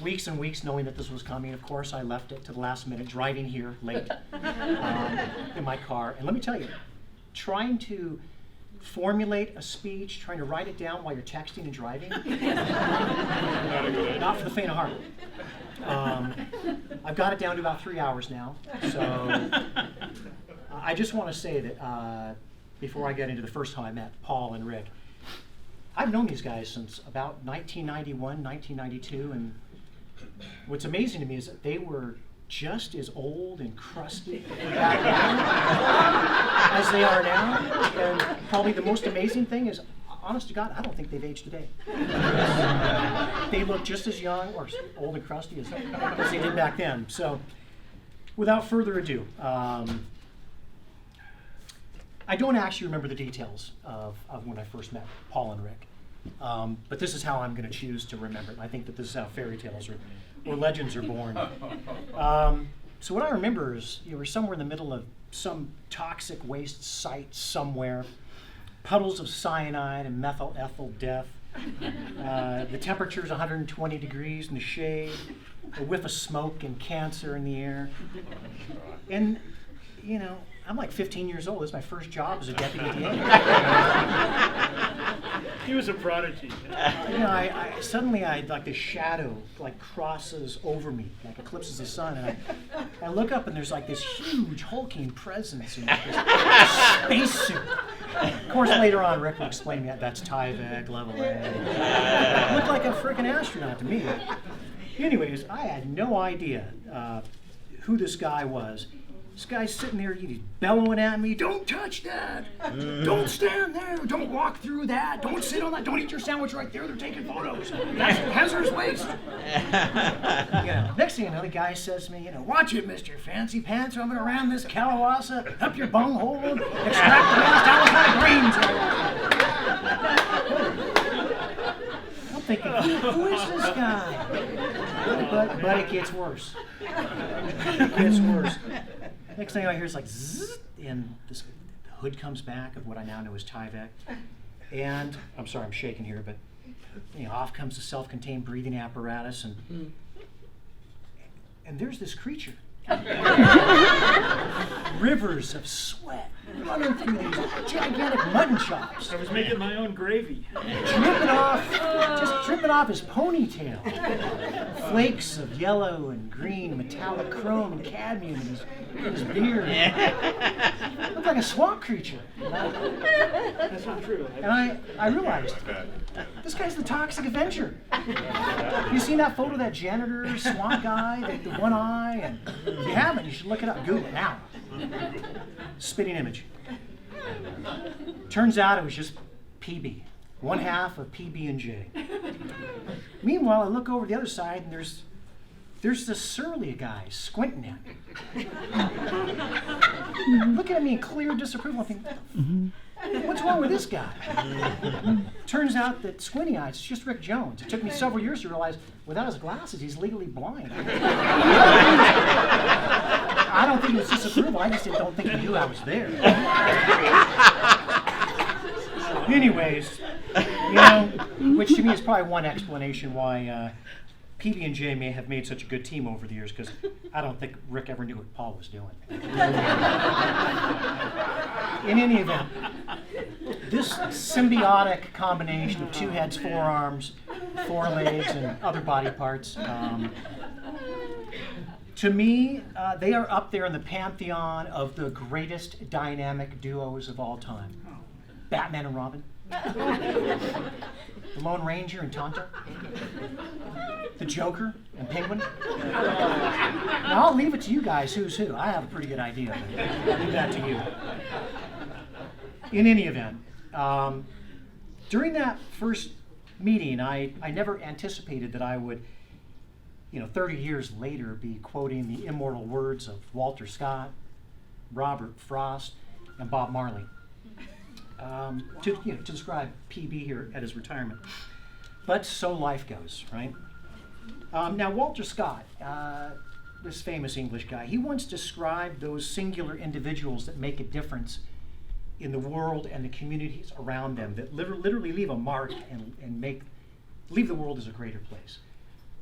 Speaker 10: weeks and weeks, knowing that this was coming. Of course, I left it to the last minute, driving here late in my car. And let me tell you, trying to formulate a speech, trying to write it down while you're texting and driving, not for the faint of heart. I've got it down to about 3 hours now. So I just want to say that before I get into the first time I met Paul and Rick, I've known these guys since about 1991, 1992, and what's amazing to me is that they were just as old and crusty back then as they are now. And probably the most amazing thing is, honest to God, I don't think they've aged a day. They look just as young or old and crusty as they did back then. So, without further ado, I don't actually remember the details of when I first met Paul and Rick, but this is how I'm going to choose to remember it. I think that this is how fairy tales or legends are born. So what I remember is we're somewhere in the middle of some toxic waste site somewhere, puddles of cyanide and methyl ethyl death. The temperature's 120 degrees in the shade, a whiff of smoke and cancer in the air. And, I'm like 15 years old. This is my first job as a deputy DA.
Speaker 1: He was a prodigy.
Speaker 10: You know, I suddenly like the shadow like crosses over me, like eclipses the sun, and I look up and there's like this huge hulking presence in this spacesuit. Of course, later on, Rick will explain that that's Tyvek level A. Looked like a freaking astronaut to me. Anyways, I had no idea who this guy was. This guy's sitting there, he's bellowing at me, "Don't touch that! Don't stand there! Don't walk through that! Don't sit on that! Don't eat your sandwich right there! They're taking photos! That's hazardous waste!" Next thing you know, the guy says to me, "Watch it, Mr. Fancy Pants, or I'm gonna ram this calawaza up your bunghole and extract the last out of grains." I'm thinking, who is this guy? But it gets worse. It gets worse. Next thing I hear is like zzz, and the hood comes back of what I now know as Tyvek. And I'm sorry, I'm shaking here, but off comes the self-contained breathing apparatus, and there's this creature. Rivers of sweat running through these gigantic mutton chops.
Speaker 1: I was making my own gravy.
Speaker 10: Dripping off his ponytail. Flakes of yellow and green metallic chrome and cadmium in his beard. Looked like a swamp creature.
Speaker 1: That's not true.
Speaker 10: And I realized, this guy's the Toxic Avenger. You seen that photo of that janitor swamp guy, the one eye? And if you haven't, you should look it up. Google it now. Spitting image. Turns out it was just PB. One half of PB&J. Meanwhile, I look over the other side and there's this surly guy squinting at me. Looking at me in clear disapproval. I think, what's wrong with this guy? Turns out that squinty eyes is just Rick Jones. It took me several years to realize without his glasses, he's legally blind. I don't think it was disapproval. I just don't think he knew I was there. Anyways, which to me is probably one explanation why PB&J may have made such a good team over the years, because I don't think Rick ever knew what Paul was doing. In any event, this symbiotic combination of 2 heads, 4 arms, 4 legs, and other body parts, to me, they are up there in the pantheon of the greatest dynamic duos of all time. Batman and Robin. The Lone Ranger and Tonto. The Joker and Penguin. Now, I'll leave it to you guys who's who. I have a pretty good idea. I'll leave that to you. In any event, during that first meeting, I never anticipated that I would, 30 years later, be quoting the immortal words of Walter Scott, Robert Frost, and Bob Marley. To describe PB here at his retirement. But so life goes, right? Now, Walter Scott, this famous English guy, he once described those singular individuals that make a difference in the world and the communities around them, that literally leave a mark and leave the world as a greater place,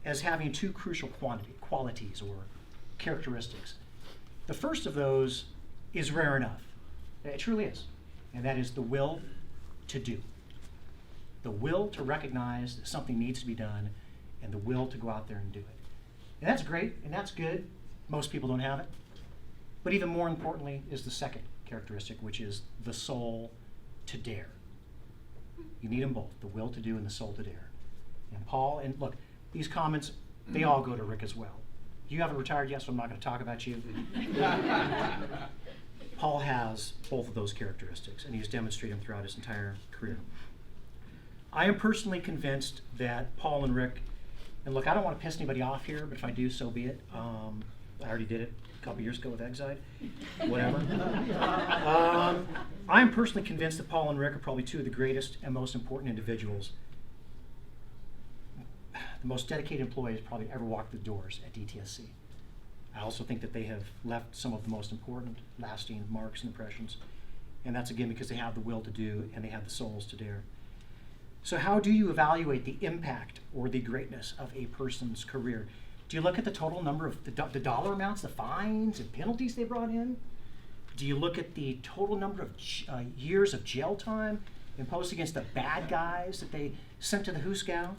Speaker 10: as having 2 crucial qualities or characteristics. The first of those is rare enough. It truly is. And that is the will to do. The will to recognize that something needs to be done, and the will to go out there and do it. And that's great, and that's good. Most people don't have it. But even more importantly is the second characteristic, which is the soul to dare. You need them both, the will to do and the soul to dare. And Paul, and look, these comments, they all go to Rick as well. You haven't retired yet, so I'm not going to talk about you. Paul has both of those characteristics, and he's demonstrated them throughout his entire career. I am personally convinced that Paul and Rick, and look, I don't want to piss anybody off here, but if I do, so be it. I already did it a couple years ago with Exide, whatever. I am personally convinced that Paul and Rick are probably 2 of the greatest and most important individuals, the most dedicated employees probably ever walked the doors at DTSC. I also think that they have left some of the most important, lasting marks and impressions. And that's again because they have the will to do and they have the souls to dare. So how do you evaluate the impact or the greatness of a person's career? Do you look at the total number of the dollar amounts, the fines and penalties they brought in? Do you look at the total number of years of jail time imposed against the bad guys that they sent to the Hooskow?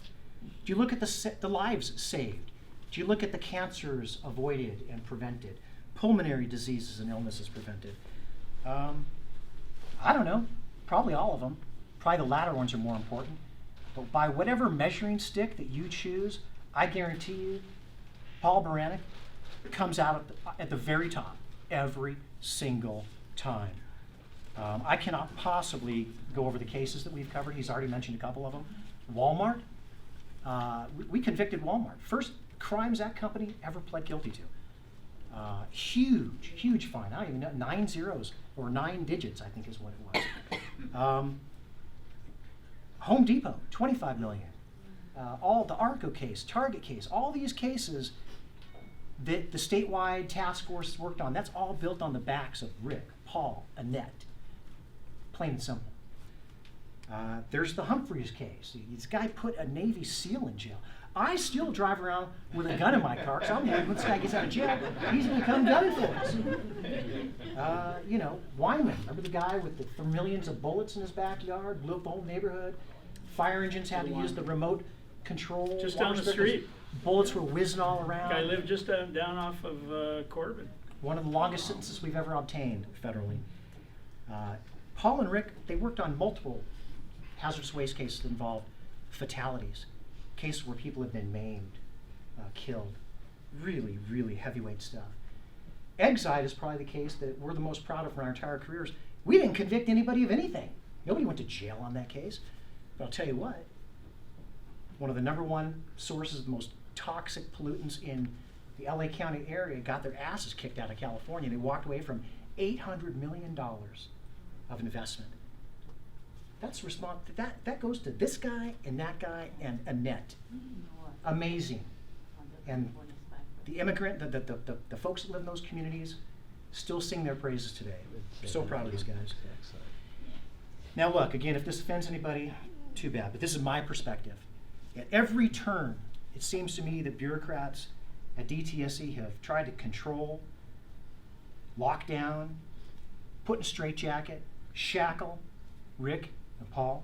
Speaker 10: Do you look at the lives saved? Do you look at the cancers avoided and prevented? Pulmonary diseases and illnesses prevented? I don't know. Probably all of them. Probably the latter ones are more important. But by whatever measuring stick that you choose, I guarantee you, Paul Baranek comes out at the very top every single time. I cannot possibly go over the cases that we've covered. He's already mentioned a couple of them. Walmart, we convicted Walmart. First crimes that company ever pled guilty to. Huge fine. I don't even know, 9 zeros or 9 digits, I think is what it was. Home Depot, 25 million. All the Arco case, Target case, all these cases that the statewide task force worked on, that's all built on the backs of Rick, Paul, Annette. Plain and simple. There's the Humphreys case. This guy put a Navy SEAL in jail. I still drive around with a gun in my car because I'm worried when this guy gets out of jail, he's going to come gunning for us. Wyman, remember the guy with the millions of bullets in his backyard, blew up the whole neighborhood? Fire engines had to use the remote control.
Speaker 1: Just down the street.
Speaker 10: Bullets were whizzing all around.
Speaker 1: Guy lived just down off of Corbin.
Speaker 10: One of the longest sentences we've ever obtained federally. Paul and Rick, they worked on multiple hazardous waste cases that involved fatalities, cases where people have been maimed, killed. Really heavyweight stuff. Exide is probably the case that we're the most proud of for our entire careers. We didn't convict anybody of anything. Nobody went to jail on that case. But I'll tell you what, one of the #1 sources of the most toxic pollutants in the LA County area got their asses kicked out of California. They walked away from $800 million of investment. That's that goes to this guy and Annette. Amazing. And the immigrant, the folks that live in those communities still sing their praises today. We're so proud of these guys. Now look, again, if this offends anybody, too bad, but this is my perspective. At every turn, it seems to me that bureaucrats at DTSC have tried to control, lock down, put in a straitjacket, shackle Rick and Paul.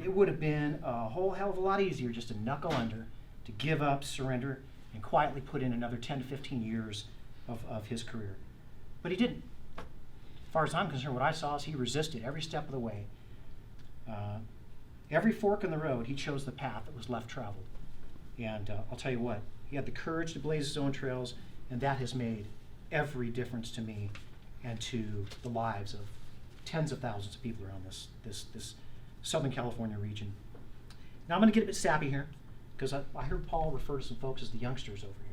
Speaker 10: It would have been a whole hell of a lot easier just to knuckle under, to give up, surrender, and quietly put in another 10 to 15 years of his career. But he didn't. As far as I'm concerned, what I saw is he resisted every step of the way. Every fork in the road, he chose the path that was left traveled. And I'll tell you what, he had the courage to blaze his own trails, and that has made every difference to me and to the lives of tens of thousands of people around this Southern California region. Now I'm going to get a bit sappy here, because I heard Paul refer to some folks as the youngsters over here.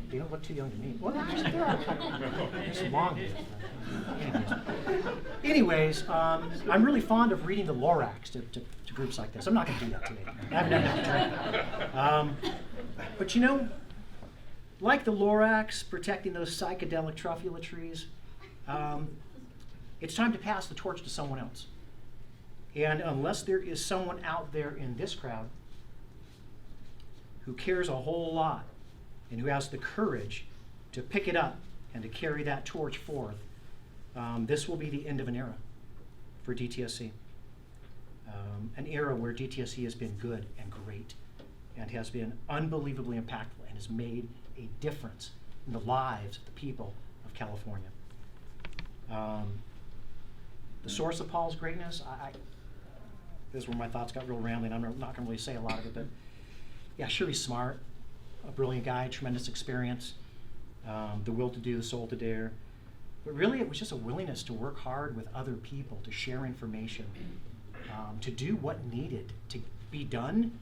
Speaker 10: They don't look too young to me. Well, it's long hair. Anyways, I'm really fond of reading the Lorax to groups like this. I'm not going to do that today. I haven't done that today. But like the Lorax protecting those psychedelic truffula trees, it's time to pass the torch to someone else. And unless there is someone out there in this crowd who cares a whole lot and who has the courage to pick it up and to carry that torch forth, this will be the end of an era for DTSC. An era where DTSC has been good and great and has been unbelievably impactful and has made a difference in the lives of the people of California. The source of Paul's greatness, this is where my thoughts got real rambling. I'm not going to really say a lot of it, but yeah, sure, he's smart, a brilliant guy, tremendous experience, the will to do, the soul to dare. But really, it was just a willingness to work hard with other people, to share information, to do what needed to be done,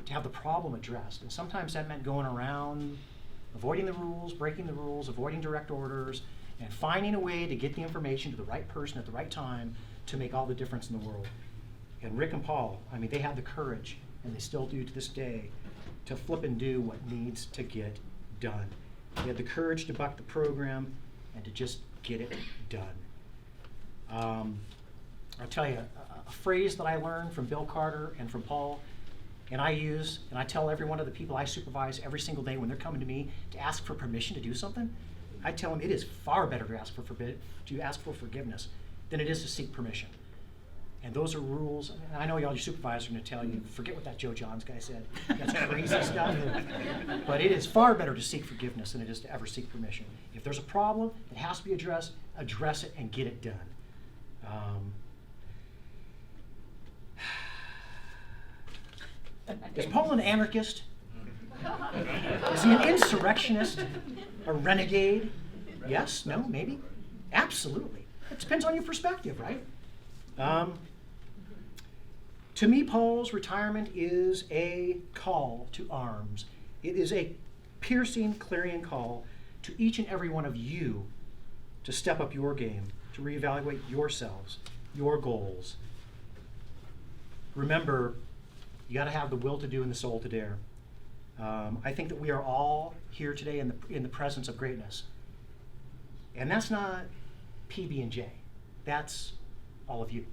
Speaker 10: to have the problem addressed. And sometimes that meant going around, avoiding the rules, breaking the rules, avoiding direct orders, and finding a way to get the information to the right person at the right time to make all the difference in the world. And Rick and Paul, they had the courage, and they still do to this day, to flip and do what needs to get done. They had the courage to buck the program and to just get it done. I'll tell you, a phrase that I learned from Bill Carter and from Paul, and I use, and I tell every one of the people I supervise every single day when they're coming to me to ask for permission to do something, I tell them it is far better to ask for forgiveness than it is to seek permission. And those are rules. I know all your supervisors are going to tell you, forget what that Joe Johns guy said. That's crazy stuff. But it is far better to seek forgiveness than it is to ever seek permission. If there's a problem that has to be addressed, address it and get it done. Is Paul an anarchist? Is he an insurrectionist? A renegade? Yes? No? Maybe? Absolutely. It depends on your perspective, right? To me, Paul's retirement is a call to arms. It is a piercing, clarion call to each and every one of you to step up your game, to reevaluate yourselves, your goals. Remember, you got to have the will to do and the soul to dare. I think that we are all here today in the presence of greatness. And that's not PB&J. That's all of you.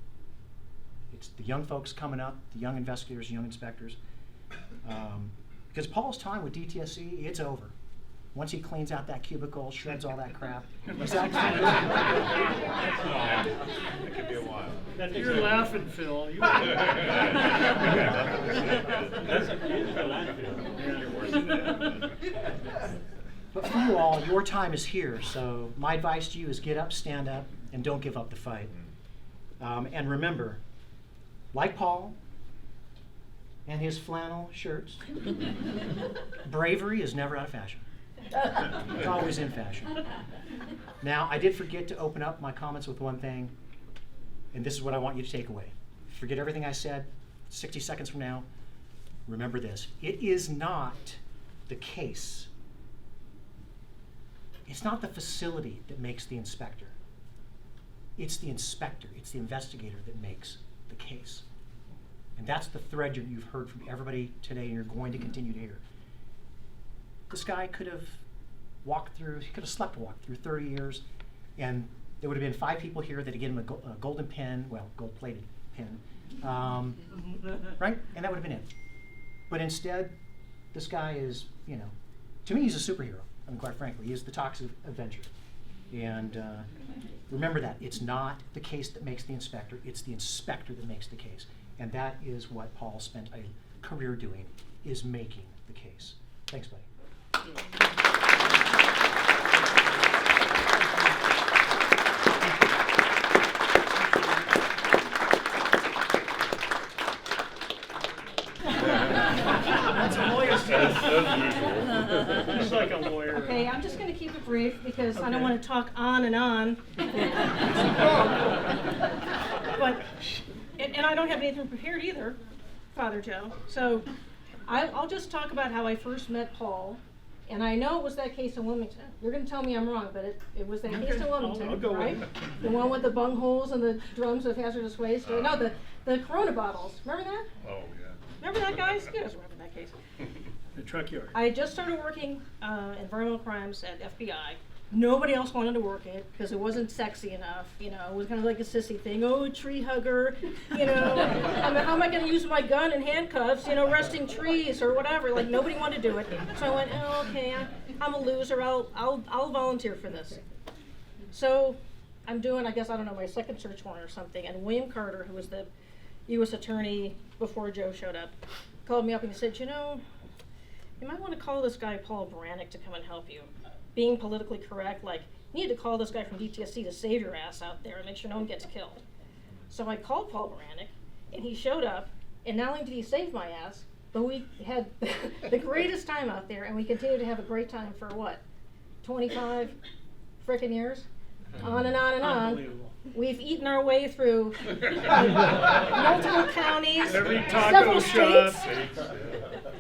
Speaker 10: It's the young folks coming up, the young investigators, young inspectors. Because Paul's time with DTSC, it's over. Once he cleans out that cubicle, shreds all that crap. He's out
Speaker 2: It could be a while.
Speaker 1: You're laughing, Phil. You
Speaker 6: That's a beautiful landfill.
Speaker 10: But for you all, your time is here. So my advice to you is get up, stand up, and don't give up the fight. And remember, like Paul and his flannel shirts, bravery is never out of fashion. It's always in fashion. Now, I did forget to open up my comments with one thing, and this is what I want you to take away. Forget everything I said 60 seconds from now. Remember this. It is not the case. It's not the facility that makes the inspector. It's the inspector, it's the investigator that makes the case. And that's the thread you've heard from everybody today and you're going to continue to hear. This guy could have he could have slept-walked through 30 years, and there would have been 5 people here that had given him a golden pen, well, gold-plated pen, right? And that would have been it. But instead, this guy is, to me, he's a superhero. I mean, quite frankly, he is the Toxic Avenger. And remember that. It's not the case that makes the inspector, it's the inspector that makes the case. And that is what Paul spent a career doing, is making the case. Thanks, buddy.
Speaker 1: That's a lawyer's He's like a lawyer.
Speaker 7: Okay, I'm just going to keep it brief because I
Speaker 1: Okay.
Speaker 7: don't want to talk on and on. But, and I don't have anything prepared either, Father Joe. So I'll just talk about how I first met Paul. And I know it was that case in Wilmington. You're going to tell me I'm wrong, but it was that case in Wilmington,
Speaker 1: I'll go with
Speaker 7: right?
Speaker 1: it.
Speaker 7: The one with the bung holes and the drums of hazardous waste. No, the Corona bottles. Remember that?
Speaker 2: Oh, yeah.
Speaker 7: Remember that, guys? You guys remember that case.
Speaker 1: The truck yard.
Speaker 7: I had just started working environmental crimes at FBI. Nobody else wanted to work it because it wasn't sexy enough. It was kind of like a sissy thing. Oh, tree hugger. I mean, how am I going to use my gun and handcuffs? Resting trees or whatever. Like nobody wanted to do it. So I went, oh, okay, I'm a loser. I'll volunteer for this. So I'm doing, I guess, I don't know, my second search warrant or something. And William Carter, who was the U.S. attorney before Joe showed up, called me up and he said, you might want to call this guy Paul Brannick to come and help you. Being politically correct, you need to call this guy from DTSC to save your ass out there and make sure no one gets killed. So I called Paul Brannick, and he showed up, and not only did he save my ass, but we had the greatest time out there, and we continued to have a great time for 25 frickin' years? On and on and on.
Speaker 1: Unbelievable.
Speaker 7: We've eaten our way through multiple counties,
Speaker 1: Every
Speaker 7: several
Speaker 1: taco shop,
Speaker 7: states,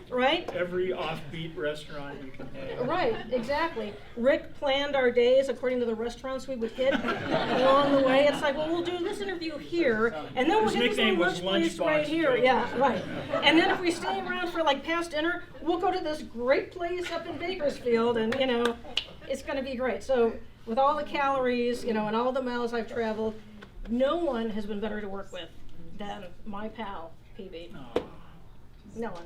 Speaker 7: right?
Speaker 1: every offbeat restaurant you can name.
Speaker 7: Right, exactly. Rick planned our days according to the restaurants we would hit along the way. It's like, well, we'll do this interview here, and then we'll
Speaker 1: His
Speaker 7: hit this
Speaker 1: nickname
Speaker 7: little
Speaker 1: was
Speaker 7: lunch place
Speaker 1: Lunchbox
Speaker 7: right here.
Speaker 1: Joe.
Speaker 7: Yeah, right. And then if we stay around for past dinner, we'll go to this great place up in Bakersfield, and it's going to be great. So with all the calories, and all the miles I've traveled, no one has been better to work with than my pal, PB.
Speaker 1: Aw.
Speaker 7: No one.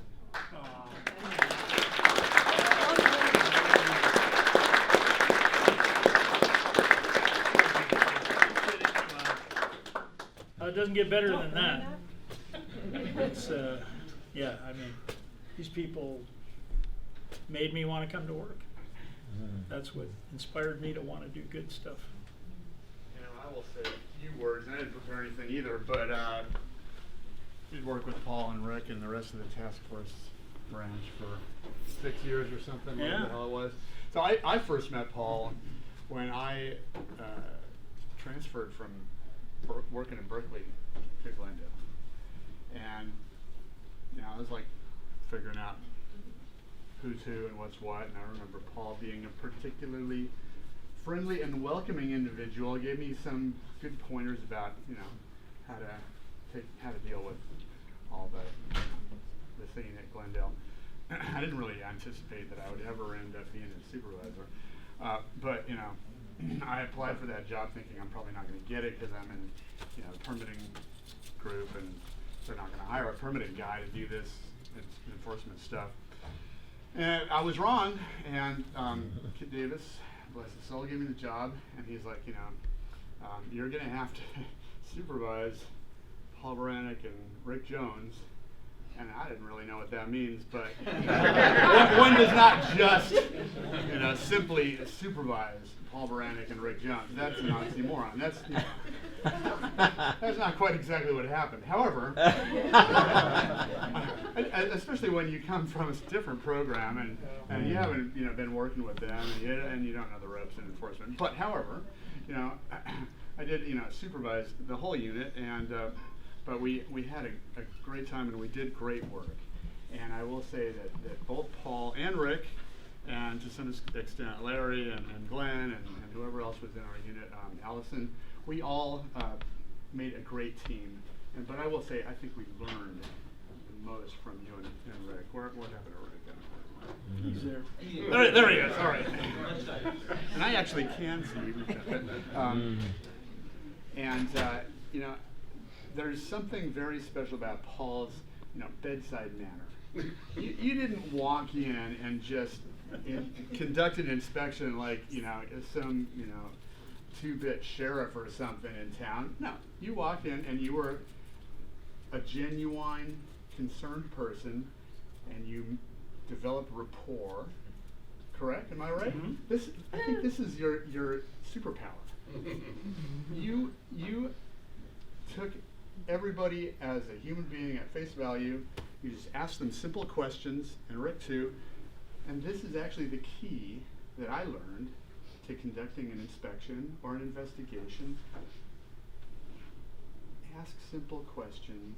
Speaker 1: doesn't get better than that. It's, yeah, I mean, these people made me want to come to work. That's what inspired me to want to do good stuff.
Speaker 11: You know, I will say a few words, and I didn't prepare anything either, but did work with Paul and Rick and the rest of the task force branch for 6 years or something, whatever
Speaker 1: Yeah.
Speaker 11: the hell it was. So I first met Paul when I transferred from working in Berkeley to Glendale. And, you know, I was like figuring out who's who and what's what, and I remember Paul being a particularly friendly and welcoming individual. Gave me some good pointers about, you know, how to deal with all the scene at Glendale. I didn't really anticipate that I would ever end up being a supervisor, but you know, I applied for that job thinking I'm probably not going to get it because I'm in, you know, the permitting group, and they're not going to hire a permitting guy to do this enforcement stuff. And I was wrong, and Kit Davis, bless his soul, gave me the job, and he's like, you know, you're going to have to supervise Paul Baranek and Rick Jones. And I didn't really know what that means, but one does not just, you know, simply supervise Paul Baranek and Rick Jones. That's an oxymoron. That's, you know, that's not quite exactly what happened. However, especially when you come from a different program and you haven't, you know, been working with them and you don't know the ropes in enforcement. But however, you know, I did, you know, supervise the whole unit, and but we had a great time, and we did great work. And I will say that both Paul and Rick, and to some extent Larry and Glenn and whoever else was in our unit, Allison, we all made a great team. But I will say, I think we learned the most from you and Rick. What happened to Rick?
Speaker 1: He's there.
Speaker 11: There he is. All right. And I actually can see. And you know, there's something very special about Paul's, you know, bedside manner. You didn't walk in and just conduct an inspection like, you know, some, you know, two-bit sheriff or something in town. No, you walked in and you were a genuine, concerned person, and you developed rapport. Correct? Am I right?
Speaker 1: Mm-hmm.
Speaker 11: I think this is your superpower. You took everybody as a human being at face value. You just asked them simple questions, and Rick too. And this is actually the key that I learned to conducting an inspection or an investigation. Ask simple questions.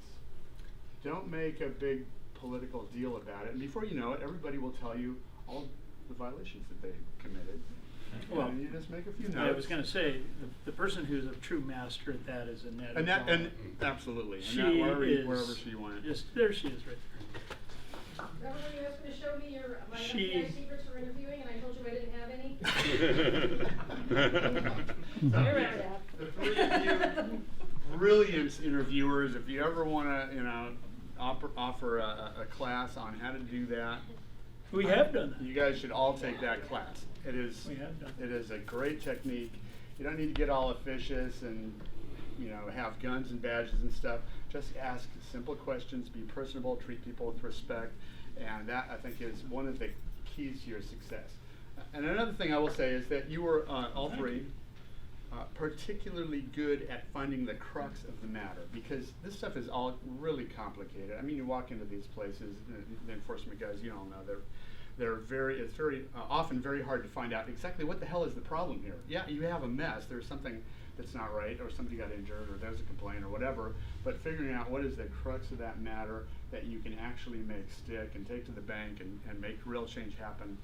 Speaker 11: Don't make a big political deal about it. And before you know it, everybody will tell you all the violations that they committed.
Speaker 1: Well,
Speaker 11: and you just make a few notes.
Speaker 1: I was going to say, the person who's a true master at that is Annette.
Speaker 11: And absolutely.
Speaker 1: She
Speaker 11: Annette,
Speaker 1: is
Speaker 11: wherever she went.
Speaker 1: Just there she is right
Speaker 12: Remember when you asked me to show me my
Speaker 1: She-
Speaker 12: FBI secrets for interviewing, and I told you I didn't have any? I remember that.
Speaker 11: The three of you, brilliant interviewers. If you ever want to, you know, offer a class on how to do that,
Speaker 1: there. We have done that.
Speaker 11: you guys should all take that class. It is.
Speaker 1: We have done.
Speaker 11: It is a great technique. You don't need to get all officious and, you know, have guns and badges and stuff. Just ask simple questions, be personable, treat people with respect, and that, I think, is one of the keys to your success. And another thing I will say is that you were all three particularly good at finding the crux of the matter, because this stuff is all really complicated. I mean, you walk into these places, the enforcement guys, you all know, it's very often very hard to find out exactly what the hell is the problem here. Yeah, you have a mess. There's something that's not right, or somebody got injured, or there's a complaint, or whatever. But figuring out what is the crux of that matter that you can actually make stick and take to the bank and make real change happen,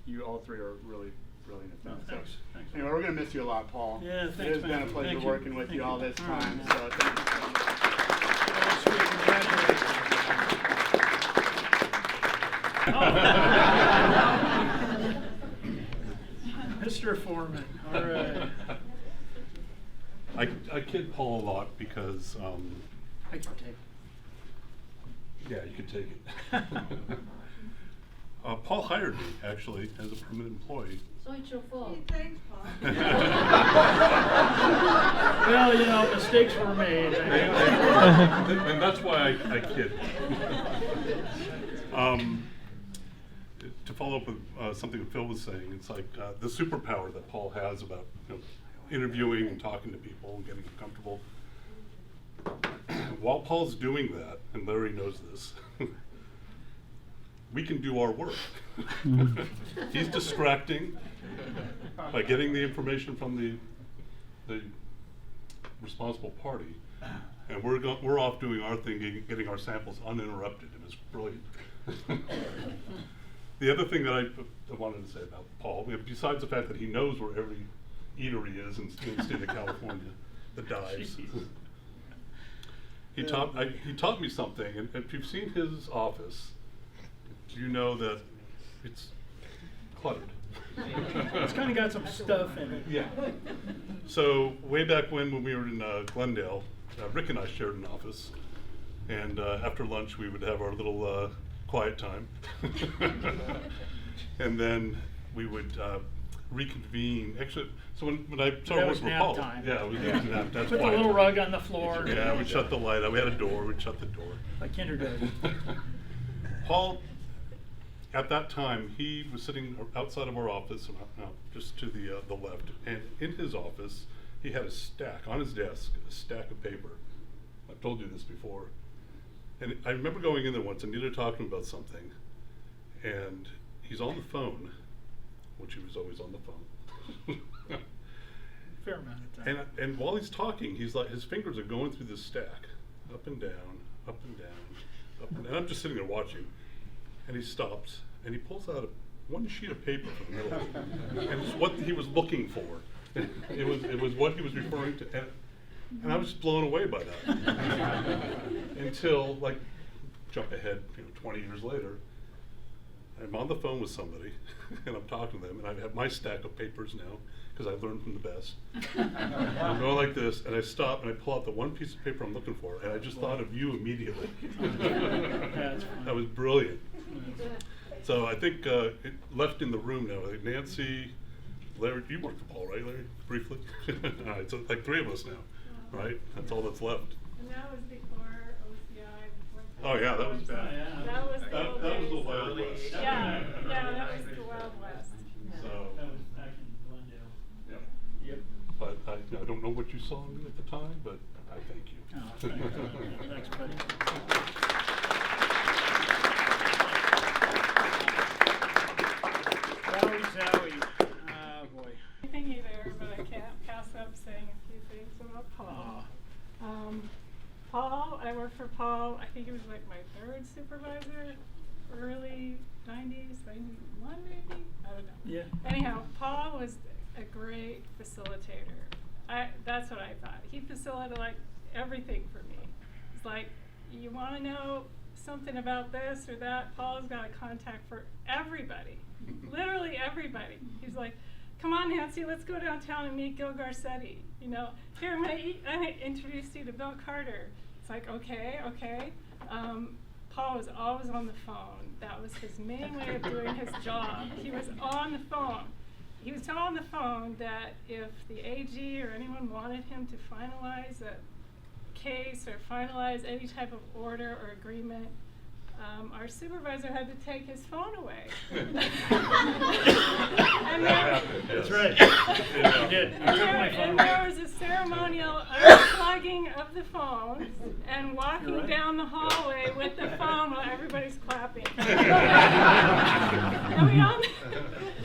Speaker 11: you all three are really brilliant at that.
Speaker 1: Oh, thanks. Thanks.
Speaker 11: Anyway, we're going to miss you a lot, Paul.
Speaker 1: Yeah, thanks,
Speaker 11: It has been
Speaker 1: man.
Speaker 11: a pleasure
Speaker 1: Thank you.
Speaker 11: working with
Speaker 1: Thank
Speaker 11: you all this
Speaker 1: All right,
Speaker 11: time.
Speaker 1: man.
Speaker 11: So thank you so much.
Speaker 1: Sweet, congratulations. Mr. Foreman, all right.
Speaker 2: I kid Paul a lot because,
Speaker 1: I can take
Speaker 2: yeah, you could take it. Paul hired me, actually, as a permanent employee.
Speaker 4: So it's your fault.
Speaker 12: Thanks, Paul.
Speaker 1: Well, you know, mistakes were made.
Speaker 2: And that's why I kid. To follow up with something that Phil was saying, it's like the superpower that Paul has about interviewing and talking to people and getting them comfortable. While Paul's doing that, and Larry knows this, we can do our work. He's distracting by getting the information from the responsible party, and we're off doing our thing, getting our samples uninterrupted. It was brilliant. The other thing that I wanted to say about Paul, besides the fact that he knows where every eatery is in the state of California, the dives. He taught me something, and if you've seen his office, you know that it's cluttered.
Speaker 1: It's kind of got some stuff in it.
Speaker 2: Yeah. So way back when we were in Glendale, Rick and I shared an office, and after lunch we would have our little quiet time, and then we would reconvene. Actually, so when I started working with Paul, yeah, it was nap. That's
Speaker 1: Put the little rug on the floor.
Speaker 2: Yeah, we'd shut the light out. We had a door. We'd shut the door.
Speaker 1: Like kindergarten.
Speaker 2: Paul, at that time, he was sitting outside of our office, just to the left, and in his office, he had a stack on his desk, a stack of paper. I've told you this before. And I remember going in there once and needed to talk to him about something, and he's on the phone, which he was always on the phone.
Speaker 1: Fair amount of time.
Speaker 2: And while he's talking, he's like, his fingers are going through this stack, up and down, up and down, up and down. And I'm just sitting there watching, and he stops, and he pulls out one sheet of paper from the middle, and it's what he was looking for. It was what he was referring to. And I was just blown away by that. Until, like, jump ahead, 20 years later, I'm on the phone with somebody, and I'm talking to them, and I have my stack of papers now, because I learned from the best. I'm going like this, and I stop, and I pull out the one piece of paper I'm looking for, and I just thought of you immediately. That was brilliant. So I think it left in the room now, like Nancy, Larry, you worked for Paul, right, Larry, briefly? All right, so like 3 of us now. Right? That's all that's left.
Speaker 12: And that was before OCI. Before
Speaker 2: Oh yeah, that was bad.
Speaker 12: That was the old
Speaker 2: that was the
Speaker 12: days.
Speaker 2: Wild West.
Speaker 12: Yeah, that was the Wild West.
Speaker 2: So
Speaker 1: That was back in Glendale.
Speaker 2: yeah.
Speaker 1: Yep.
Speaker 2: But I don't know what you saw in me at the time, but I thank you.
Speaker 1: Oh, thanks, buddy. Zowie. Oh boy.
Speaker 12: Anything either, but I can't pass up saying a few things about Paul. Paul, I worked for Paul, I think it was like my 3rd supervisor, early 90s, 91 maybe? I don't know.
Speaker 1: Yeah.
Speaker 12: Anyhow, Paul was a great facilitator. That's what I thought. He facilitated like everything for me. It's like, you want to know something about this or that, Paul's got a contact for everybody. Literally everybody. He's like, come on, Nancy, let's go downtown and meet Gil Garcetti. Here, I introduced you to Bill Carter. It's like, okay. Paul was always on the phone. That was his main way of doing his job. He was on the phone. He was on the phone that if the AG or anyone wanted him to finalize a case or finalize any type of order or agreement, our supervisor had to take his phone away.
Speaker 1: That's right. He did.
Speaker 12: And there was a ceremonial unplugging of the phone and walking down the hallway with the phone while everybody's clapping. And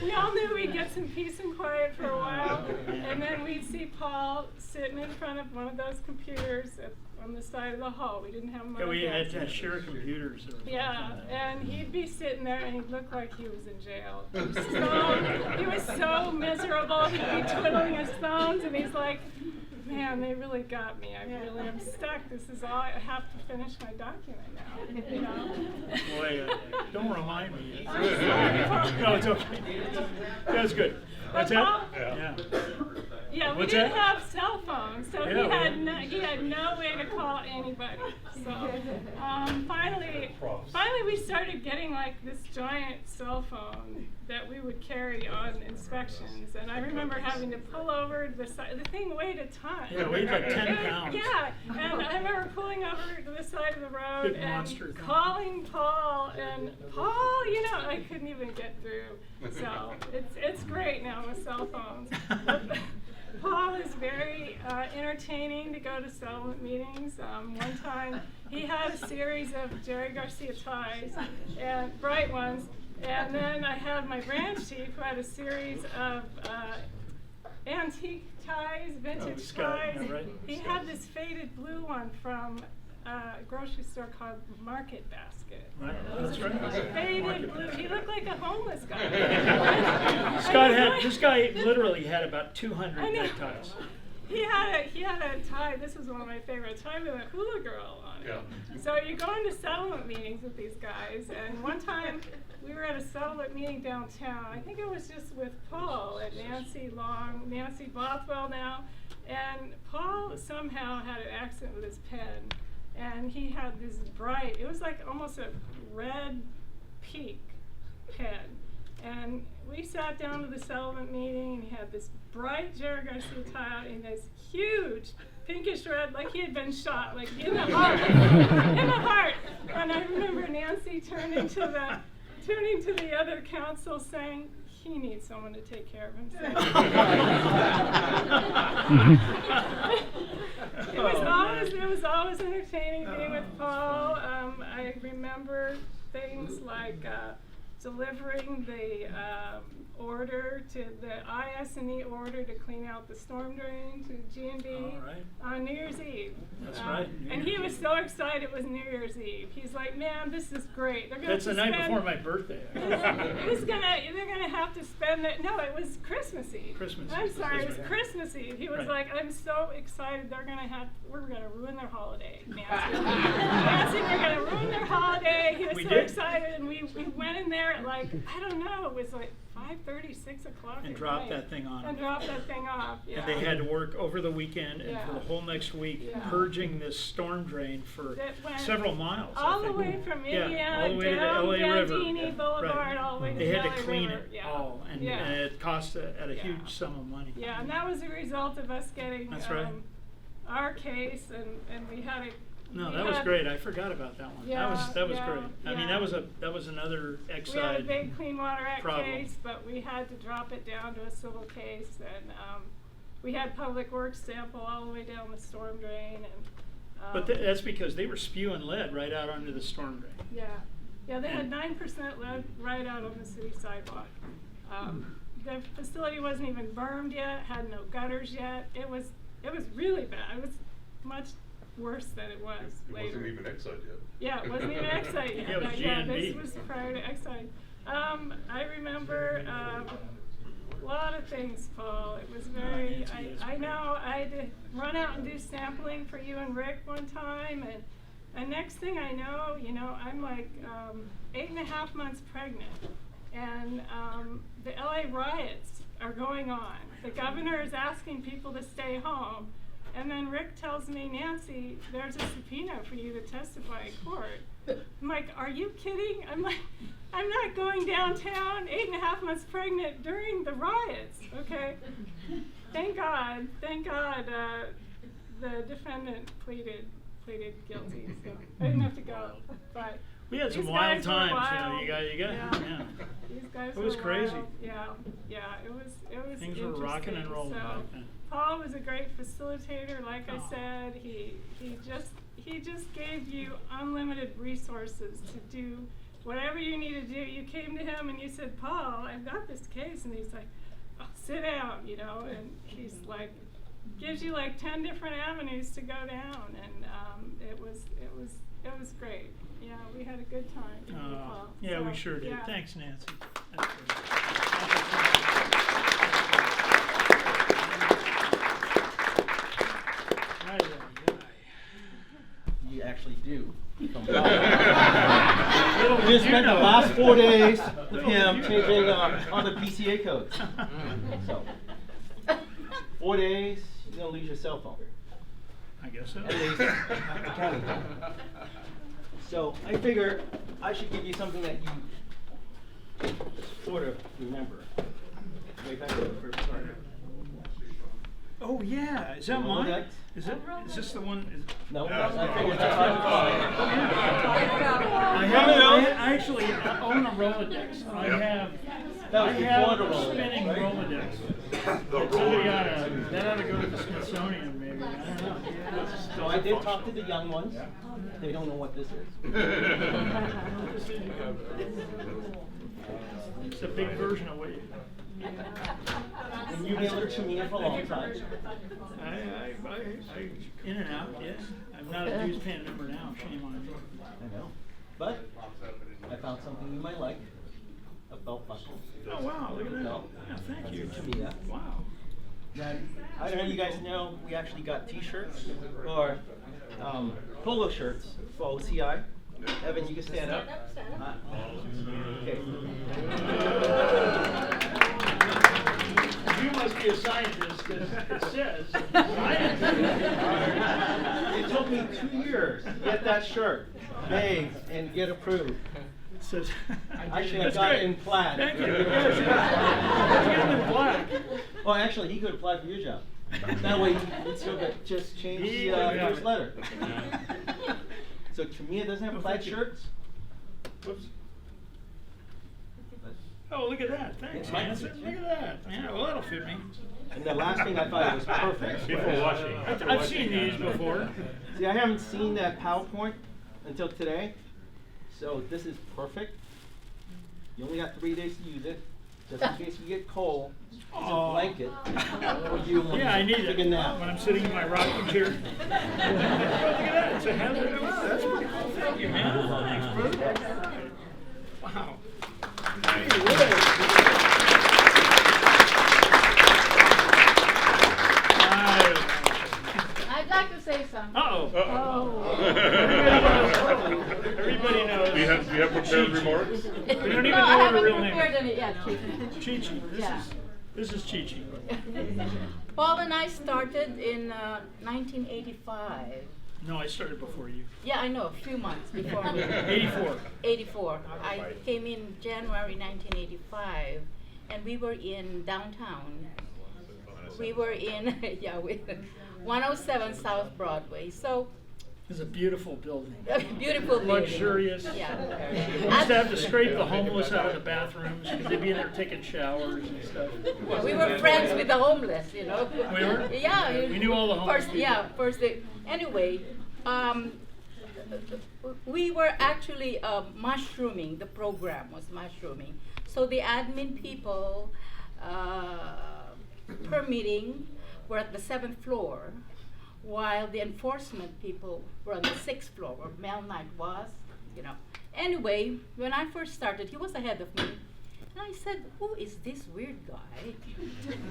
Speaker 12: we all knew we'd get some peace and quiet for a while, and then we'd see Paul sitting in front of one of those computers on the side of the hall. We didn't have him on
Speaker 1: We
Speaker 12: the
Speaker 1: had
Speaker 12: desk.
Speaker 1: to share computers.
Speaker 12: Yeah, and he'd be sitting there and he'd look like he was in jail. He was so miserable. He'd be twiddling his thumbs and he's like, man, they really got me. I really am stuck. This is all. I have to finish my document now.
Speaker 1: Boy, don't remind me.
Speaker 12: I'm sorry.
Speaker 1: No, it's okay. That's good. What's that?
Speaker 12: Paul,
Speaker 1: Yeah.
Speaker 12: Yeah, we
Speaker 1: What's
Speaker 12: didn't
Speaker 1: that?
Speaker 12: have cell phones, so
Speaker 1: Yeah,
Speaker 12: he had no way to call anybody. So finally we started getting like this giant cell phone that we would carry on inspections, and I remember having to pull over the side. The thing weighed a ton.
Speaker 1: Yeah, it weighed like 10 pounds.
Speaker 12: Yeah, and I remember pulling over to the side of the road
Speaker 1: Big
Speaker 12: and
Speaker 1: monster.
Speaker 12: calling Paul, and Paul, you know, I couldn't even get through. So it's great now with cell phones. Paul is very entertaining to go to settlement meetings. One time he had a series of Jerry Garcia ties, and bright ones, and then I had my branch chief who had a series of antique ties, vintage
Speaker 1: Scott,
Speaker 12: ties.
Speaker 1: yeah, right.
Speaker 12: He had this faded blue one from a grocery store called Market Basket.
Speaker 1: Right,
Speaker 12: It was
Speaker 1: that's right.
Speaker 12: Faded blue. He looked like a homeless guy.
Speaker 1: This guy literally had about 200
Speaker 12: I know.
Speaker 1: neckties.
Speaker 12: He had a tie. This was one of my favorite ties with a hula girl on it.
Speaker 2: Yeah.
Speaker 12: So you go into settlement meetings with these guys, and one time we were at a settlement meeting downtown. I think it was just with Paul and Nancy Bothwell now, and Paul somehow had an accident with his pen, and he had this bright. It was like almost a red peak pen. And we sat down to the settlement meeting, and he had this bright Jerry Garcia tie in this huge pinkish red, like he had been shot, like in the heart, in the heart. And I remember Nancy turning to the other council saying, he needs someone to take care of himself. It was always entertaining being with Paul. I remember things like delivering the order to the IS&E order to clean out the storm drain to G&B
Speaker 1: right.
Speaker 12: on New Year's Eve.
Speaker 1: That's right.
Speaker 12: And he was so excited it was New Year's Eve. He's like, man, this is great. They're gonna
Speaker 1: That's the night before my birthday.
Speaker 12: they're gonna have to spend it. No, it was Christmas Eve.
Speaker 1: Christmas
Speaker 12: I'm
Speaker 1: Eve.
Speaker 12: sorry, it
Speaker 1: That's
Speaker 12: was
Speaker 1: right.
Speaker 12: Christmas Eve. He was
Speaker 1: Right.
Speaker 12: like, I'm so excited. We're gonna ruin their holiday, Nancy. Nancy, we're gonna ruin their holiday. He was
Speaker 1: We
Speaker 12: so
Speaker 1: did.
Speaker 12: excited, and we went in there at like, I don't know, it was like 5:30, 6 o'clock.
Speaker 1: And
Speaker 12: at
Speaker 1: dropped
Speaker 12: night.
Speaker 1: that thing on
Speaker 12: And
Speaker 1: him.
Speaker 12: dropped that thing off. Yeah.
Speaker 1: And they had to work over the weekend and
Speaker 12: Yeah.
Speaker 1: for the whole next week
Speaker 12: Yeah.
Speaker 1: purging this storm drain for
Speaker 12: That went
Speaker 1: several miles. I
Speaker 12: all the
Speaker 1: think.
Speaker 12: way from
Speaker 1: Yeah,
Speaker 12: Indiana
Speaker 1: all the way to the
Speaker 12: down
Speaker 1: LA River.
Speaker 12: Gandini Boulevard,
Speaker 1: Right.
Speaker 12: all the way to
Speaker 1: They had
Speaker 12: the
Speaker 1: to
Speaker 12: LA
Speaker 1: clean
Speaker 12: River.
Speaker 1: it
Speaker 12: Yeah.
Speaker 1: all, and
Speaker 12: Yeah.
Speaker 1: it cost at a
Speaker 12: Yeah.
Speaker 1: huge sum of money.
Speaker 12: Yeah, and that was a result of us getting
Speaker 1: That's right.
Speaker 12: our case, and we had a.
Speaker 1: No,
Speaker 12: we
Speaker 1: that was
Speaker 12: had-
Speaker 1: great. I forgot about that one.
Speaker 12: Yeah,
Speaker 1: that was
Speaker 12: yeah,
Speaker 1: great. I mean,
Speaker 12: yeah.
Speaker 1: that was another
Speaker 12: We had a
Speaker 1: Exide
Speaker 12: big Clean Water Act
Speaker 1: problem.
Speaker 12: case, but we had to drop it down to a civil case, and we had Public Works sample all the way down the storm drain, and.
Speaker 1: But that's because they were spewing lead right out onto the storm drain.
Speaker 12: Yeah, they had
Speaker 1: And-
Speaker 12: 9% lead right out on the city sidewalk. The facility wasn't even bermed yet, had no gutters yet. It was really bad. It was much worse than it was
Speaker 2: It
Speaker 12: later.
Speaker 2: wasn't even Exide yet.
Speaker 12: Yeah, it wasn't even Exide yet.
Speaker 1: Yeah, it was
Speaker 12: this
Speaker 1: GNB.
Speaker 12: was prior to Exide. I remember a lot of things, Paul. It was very, I know I had to run out and do sampling for you and Rick one time, and next thing I know, I'm like 8.5 months pregnant, and the LA riots are going on. The governor is asking people to stay home. And then Rick tells me, Nancy, there's a subpoena for you to testify in court. I'm like, are you kidding? I'm like, I'm not going downtown 8.5 months pregnant during the riots, okay? Thank God, the defendant pleaded guilty, so I didn't have to go. But
Speaker 1: We had some
Speaker 12: these
Speaker 1: wild
Speaker 12: guys were
Speaker 1: times.
Speaker 12: wild.
Speaker 1: You got.
Speaker 12: Yeah. These guys
Speaker 1: It was
Speaker 12: were
Speaker 1: crazy.
Speaker 12: wild. Yeah, it was
Speaker 1: Things were rocking and
Speaker 12: interesting.
Speaker 1: rolling
Speaker 12: So,
Speaker 1: back then.
Speaker 12: Paul was a great facilitator, like I said. He just gave you unlimited resources to do whatever you need to do. You came to him and you said, Paul, I've got this case, and he's like, oh, sit down, and he's like, gives you like 10 different avenues to go down, and it was great. Yeah, we had a good time. with Paul.
Speaker 1: Yeah,
Speaker 12: So,
Speaker 1: we sure did.
Speaker 12: yeah.
Speaker 1: Thanks, Nancy. That's great.
Speaker 5: You actually do. We just spent the last 4 days with him changing on the PCA codes. So. 4 days, you're gonna lose your cell phone.
Speaker 1: I guess so.
Speaker 5: At least. So I figure I should give you something that you sort of remember. Way back when we first started.
Speaker 1: Oh yeah, is that
Speaker 5: The
Speaker 1: mine?
Speaker 5: Rolodex?
Speaker 1: Is this the one?
Speaker 5: No, I figured it's hard to
Speaker 1: I actually own a Rolodex. I have.
Speaker 5: That was
Speaker 1: I
Speaker 5: before
Speaker 1: have
Speaker 5: the
Speaker 1: a
Speaker 5: Rolodex,
Speaker 1: spinning
Speaker 5: right?
Speaker 1: Rolodex. That ought to go to the Smithsonian, maybe. I don't know.
Speaker 5: So I did talk to the young ones. They don't know what this is.
Speaker 1: It's a big version of what you.
Speaker 5: And you've been with Chimia for a long time.
Speaker 1: I in and out, yes. I'm not a dues paying member now, shame on me.
Speaker 5: I know. But I found something you might like. A belt buckle.
Speaker 1: Oh wow, look at that.
Speaker 5: Belt.
Speaker 1: Yeah, thank you.
Speaker 5: Chimia.
Speaker 1: Wow.
Speaker 5: Then, I don't know if you guys know, we actually got t-shirts or polo shirts for OCI. Evan, you can stand up. Okay.
Speaker 1: You must be a scientist, because it says
Speaker 5: It took me 2 years to get that shirt made and get approved.
Speaker 1: It says.
Speaker 5: I should have got it in plaid.
Speaker 1: Thank you. Yes, get it in black.
Speaker 5: Oh, actually, he could apply for your job. That way, he'd still just change the first letter. So Chimia doesn't have plaid shirts?
Speaker 1: Whoops. Oh, look at that. Thanks, Hanson. Look at that. Yeah, well, that'll fit me.
Speaker 5: And the last thing I thought it was perfect.
Speaker 6: People watching.
Speaker 1: I've seen these before.
Speaker 5: See, I haven't seen that PowerPoint until today. So this is perfect. You only got 3 days to use it. Just in case you get cold, it's a blanket. Or you want
Speaker 1: Yeah, I need
Speaker 5: to take
Speaker 1: it
Speaker 5: a nap.
Speaker 1: when I'm sitting in my rocking chair. Oh, look at that. It's a hazard. Wow, that's pretty cool. Thank you, man. Thanks, brother. Wow.
Speaker 4: I'd like to say something.
Speaker 1: Uh-oh. Everybody knows.
Speaker 2: Do you have prepared remarks?
Speaker 1: We don't even
Speaker 4: No,
Speaker 1: know
Speaker 4: I
Speaker 1: what her
Speaker 4: haven't
Speaker 1: real name
Speaker 4: prepared
Speaker 1: is.
Speaker 4: any yet.
Speaker 1: Chi-Chi.
Speaker 4: Yeah.
Speaker 1: This is Chi-Chi.
Speaker 4: Paul and I started in 1985.
Speaker 1: No, I started before you.
Speaker 4: Yeah, I know, a few months before me.
Speaker 1: 84.
Speaker 4: 84. I came in January 1985, and we were in downtown. We were in 107 South Broadway. So
Speaker 1: It's a beautiful building.
Speaker 4: beautiful building.
Speaker 1: Luxurious.
Speaker 4: Yeah.
Speaker 1: We used to have to scrape the homeless out of the bathrooms because they'd be in there taking showers and stuff.
Speaker 4: Yeah, we were friends with the homeless, you know.
Speaker 1: We were?
Speaker 4: Yeah.
Speaker 1: We knew all the homeless
Speaker 4: First,
Speaker 1: people.
Speaker 4: yeah. First, anyway, we were actually mushrooming. The program was mushrooming. So the admin people per meeting were at the 7th floor, while the enforcement people were on the 6th floor, where Mel Knight was, you know. Anyway, when I first started, he was ahead of me. And I said, who is this weird guy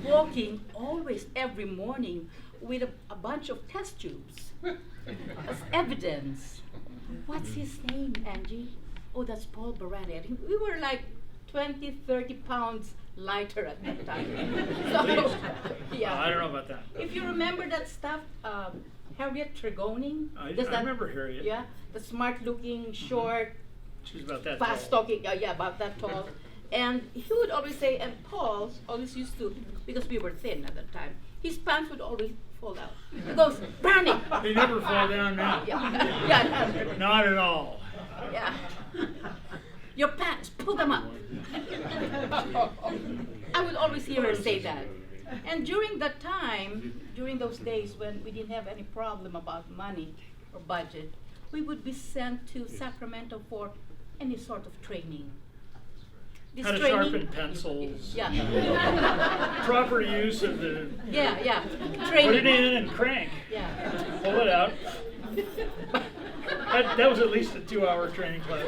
Speaker 4: walking always every morning with a bunch of test tubes as evidence? What's his name, Angie? Oh, that's Paul Barrett. We were like 20, 30 pounds lighter at that time. So, yeah.
Speaker 1: I don't know about that.
Speaker 4: If you remember that stuff, Harriet Tregoning.
Speaker 1: I
Speaker 4: does that-
Speaker 1: remember Harriet.
Speaker 4: Yeah, the smart-looking, short,
Speaker 1: She's about that tall.
Speaker 4: fast-talking. Yeah, about that tall. And he would always say, and Paul always used to, because we were thin at that time, his pants would always fall out. He goes, Bernie.
Speaker 1: They never fall down now.
Speaker 4: Yeah, yeah,
Speaker 1: Not at all.
Speaker 4: yeah. Your pants, pull them up. I would always hear her say that. And during that time, during those days when we didn't have any problem about money or budget, we would be sent to Sacramento for any sort of training. This
Speaker 1: How to
Speaker 4: training-
Speaker 1: sharpen pencils.
Speaker 4: Yeah.
Speaker 1: Proper use of the.
Speaker 4: Yeah.
Speaker 1: Put
Speaker 4: Training.
Speaker 1: it in and crank.
Speaker 4: Yeah.
Speaker 1: Pull it out. That was at least a 2-hour training class.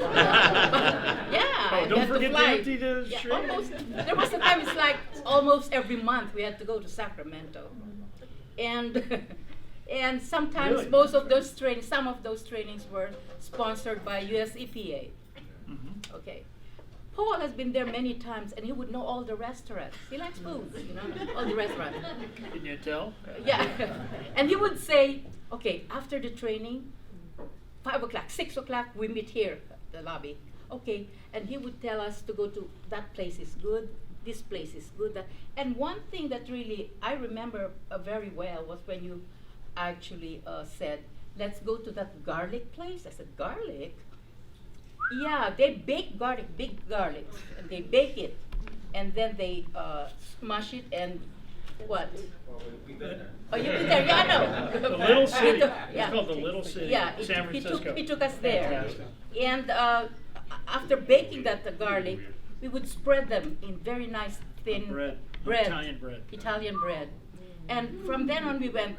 Speaker 4: Yeah.
Speaker 1: Oh,
Speaker 4: I
Speaker 1: don't
Speaker 4: had to
Speaker 1: forget to
Speaker 4: fly.
Speaker 1: empty the
Speaker 4: Yeah,
Speaker 1: shrink.
Speaker 4: there was a time it's like almost every month we had to go to Sacramento, and sometimes
Speaker 1: Really?
Speaker 4: most of those trainings, some of those trainings were sponsored by US EPA.
Speaker 1: Mhm.
Speaker 4: Okay, Paul has been there many times, and he would know all the restaurants. He likes food, you know, all the restaurants.
Speaker 1: Can you tell?
Speaker 4: Yeah. And he would say, okay, after the training, 5 o'clock, 6 o'clock, we meet here, the lobby. Okay, and he would tell us to go to that place is good, this place is good. And one thing that really I remember very well was when you actually said, let's go to that garlic place. I said, garlic? Yeah, they bake garlic, big garlic, and they bake it, and then they smash it and what? Oh, you've been there? Yeah, I know.
Speaker 1: The Little City.
Speaker 4: Yeah.
Speaker 1: It's called the Little City,
Speaker 4: Yeah,
Speaker 1: San Francisco.
Speaker 4: he took us there.
Speaker 1: Fantastic.
Speaker 4: And after baking that garlic, we would spread them in very nice thin
Speaker 1: Bread. Italian bread.
Speaker 4: And from then on, we went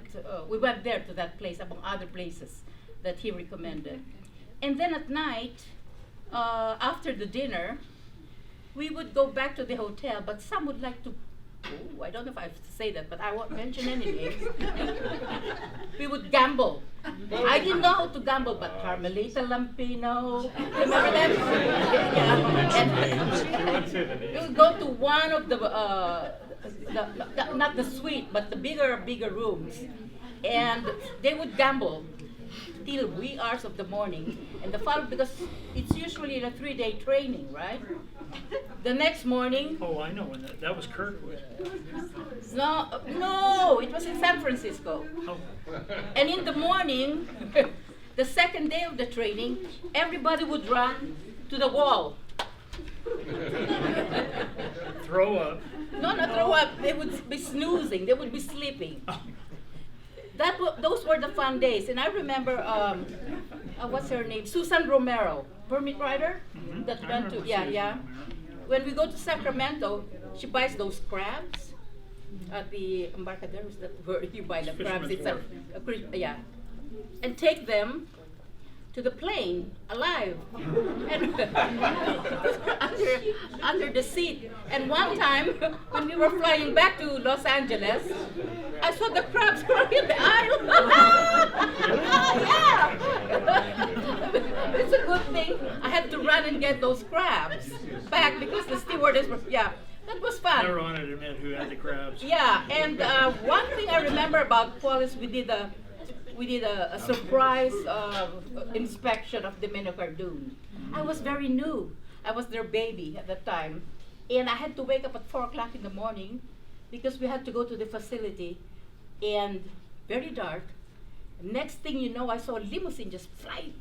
Speaker 4: there to that place among other places that he recommended. And then at night, after the dinner, we would go back to the hotel, but some would like to, I don't know if I have to say that, but I won't mention any names. We would gamble. I didn't know how to gamble, but Carmelita Lampino, remember that? Yeah. We would go to one of the not the suite, but the bigger rooms, and they would gamble till wee hours of the morning, and the following, because it's usually a 3-day training, right? The next morning.
Speaker 1: Oh, I know when that was Kirkwood.
Speaker 4: No, it was in San Francisco.
Speaker 1: Oh.
Speaker 4: And in the morning, the second day of the training, everybody would run to the wall.
Speaker 1: Throw up.
Speaker 4: No, not throw up. They would be snoozing. They would be sleeping. Those were the fun days. And I remember, what's her name? Susan Romero, permit rider, that went to, yeah. When we go to Sacramento, she buys those crabs at the Embarcadero. Is that where you buy the crabs? It's yeah, and take them to the plane alive and under the seat. And one time when we were flying back to Los Angeles, I saw the crabs crawling in the aisle. Yeah. It's a good thing I had to run and get those crabs back because the stewardess was, yeah, that was fun.
Speaker 1: Never wanted to admit who had the crabs.
Speaker 4: Yeah, and one thing I remember about Paul is we did a surprise inspection of the Meno Cardoon. I was very new. I was their baby at that time. And I had to wake up at 4 o'clock in the morning because we had to go to the facility, and very dark. Next thing you know, I saw a limousine just fly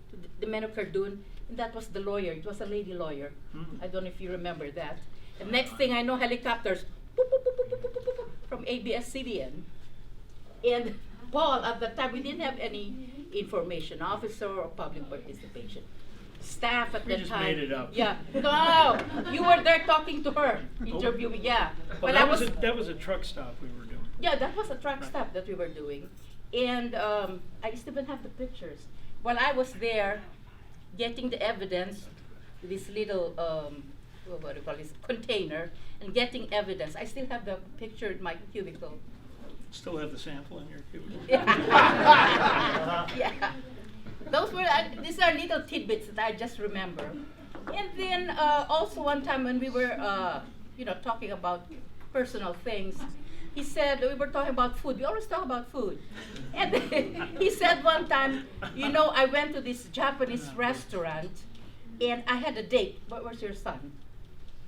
Speaker 4: to the Meno Cardoon, and that was the lawyer. It was a lady lawyer. I don't know if you remember that. And next thing I know, helicopters boop, boop, boop, boop, boop, boop, boop, from ABS-CBN. And Paul, at the time, we didn't have any information officer or public participation. Staff at the time.
Speaker 1: We just made it up.
Speaker 4: Yeah. No, you were there talking to her, interviewing. Yeah.
Speaker 1: Well, that was a truck stop we were doing.
Speaker 4: Yeah, that was a truck stop that we were doing, and I still don't have the pictures. While I was there, getting the evidence, this little what do you call this, container, and getting evidence. I still have the picture in my cubicle.
Speaker 1: Still have the sample in your cubicle.
Speaker 4: Yeah. Those were, these are little tidbits that I just remember. And then also one time when we were, talking about personal things, he said, we were talking about food. We always talk about food. And then he said one time, I went to this Japanese restaurant and I had a date. Where's your son?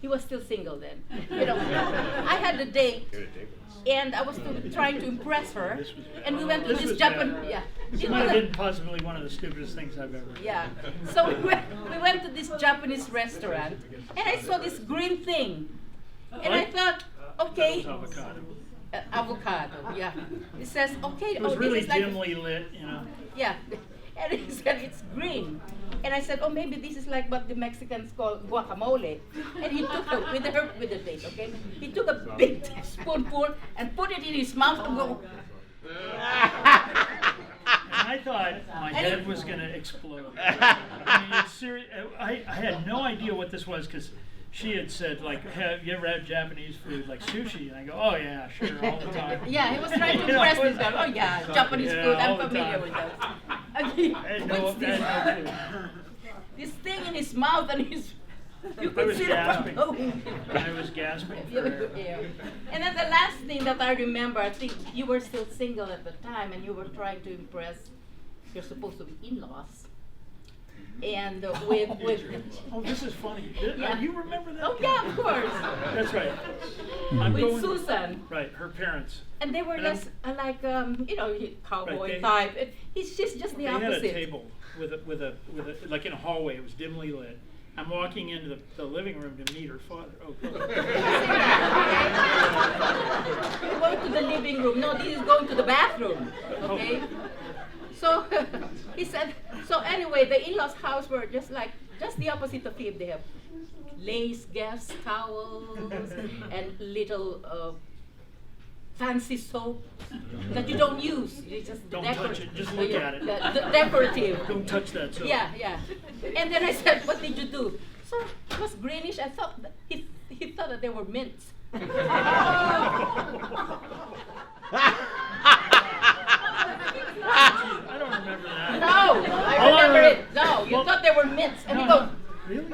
Speaker 4: He was still single then. I had a date, and I was trying to impress her, and we went to this Japanese. Yeah.
Speaker 1: This might have been possibly one of the stupidest things I've ever done.
Speaker 4: Yeah. So we went to this Japanese restaurant, and I saw this green thing, and I thought, okay.
Speaker 1: That was avocado.
Speaker 4: Avocado. Yeah. It says, okay.
Speaker 1: It was really
Speaker 4: this is
Speaker 1: dimly lit,
Speaker 4: Yeah. And he said it's green. And I said, oh, maybe this is like what the Mexicans call guacamole. And he took with the date, okay? He took a big spoonful and put it in his mouth and go.
Speaker 1: I thought my head was going to explode. I mean, it's serious. I had no idea what this was because she had said, like, have you ever had Japanese food, like sushi? And I go, oh, yeah, sure, all the time.
Speaker 4: Yeah, he was trying to impress this guy. Oh, yeah, Japanese food, I'm familiar with that.
Speaker 1: I had no clue.
Speaker 4: This thing in his mouth, and You
Speaker 1: I
Speaker 4: could
Speaker 1: was
Speaker 4: see
Speaker 1: gasping.
Speaker 4: them blowing.
Speaker 1: I was gasping
Speaker 4: Yeah,
Speaker 1: for
Speaker 4: good
Speaker 1: air.
Speaker 4: air. And then the last thing that I remember, I think you were still single at the time, and you were trying to impress your supposed to be in-laws. And with
Speaker 1: Oh, this is funny.
Speaker 4: Yeah.
Speaker 1: You remember that?
Speaker 4: Oh yeah, of course.
Speaker 1: That's right. I'm
Speaker 4: With
Speaker 1: going-
Speaker 4: Susan.
Speaker 1: Right, her parents.
Speaker 4: And they were
Speaker 1: And I'm-
Speaker 4: less like cowboy
Speaker 1: Right,
Speaker 4: type. She's just the
Speaker 1: They
Speaker 4: opposite.
Speaker 1: had a table with a like in a hallway. It was dimly lit. I'm walking into the living room to meet her father. Oh,
Speaker 4: You go to the living room. No, this is going to the bathroom. Okay. So he said. So anyway, the in-laws' house were just the opposite of him. They have lace guest towels and little fancy soap that you don't use. You just
Speaker 1: Don't touch it, just look at it.
Speaker 4: Decorative.
Speaker 1: Don't touch that soap.
Speaker 4: Yeah, yeah. And then I said, "What did you do?" So it was greenish. I thought he thought that they were mints.
Speaker 1: I don't remember that.
Speaker 4: No, I remember it. No, you thought they were mints, and he goes,
Speaker 1: Really?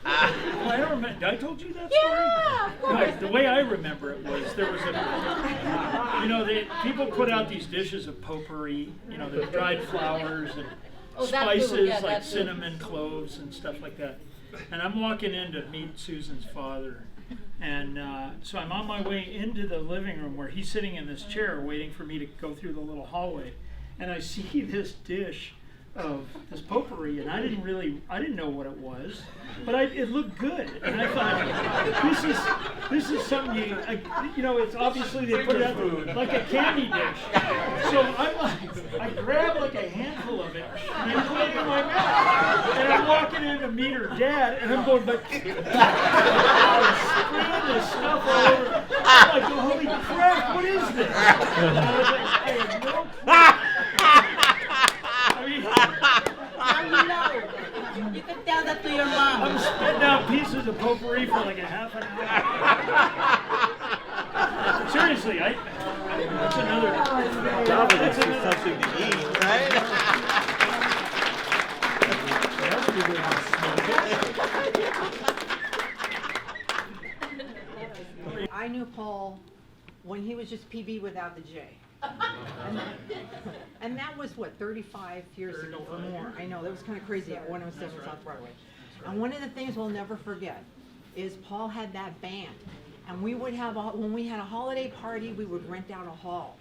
Speaker 1: Well, I don't remember. I told you that
Speaker 4: "Yeah, of
Speaker 1: story?
Speaker 4: course."
Speaker 1: Right, the way I remember it was there was people put out these dishes of potpourri, the dried flowers and
Speaker 4: Oh, that too,
Speaker 1: spices
Speaker 4: yeah,
Speaker 1: like
Speaker 4: that too.
Speaker 1: cinnamon, cloves, and stuff like that. And I'm walking in to meet Susan's father. And so I'm on my way into the living room where he's sitting in this chair waiting for me to go through the little hallway. And I see this dish of this potpourri, and I didn't know what it was, but it looked good. And I thought, this is something it's obviously they put it out like a candy dish. So I grab like a handful of it, and I put it in my mouth. And I'm walking in to meet her dad, and I'm going, but I'm spraying this stuff all over. I'm like, holy crap, what is this? And I was like, I have no clue. I mean,
Speaker 4: Now you know. You can tell that to your mom.
Speaker 1: I'm spitting out pieces of potpourri for like a half an hour. Seriously, that's another.
Speaker 6: Probably needs to be something to eat, right?
Speaker 13: I knew Paul when he was just PB without the J. And that was what, 35 years ago or more. I know, that was kind of crazy at 107 South Broadway. And one of the things we'll never forget is Paul had that band. And we would have, when we had a holiday party, we would rent out a hall.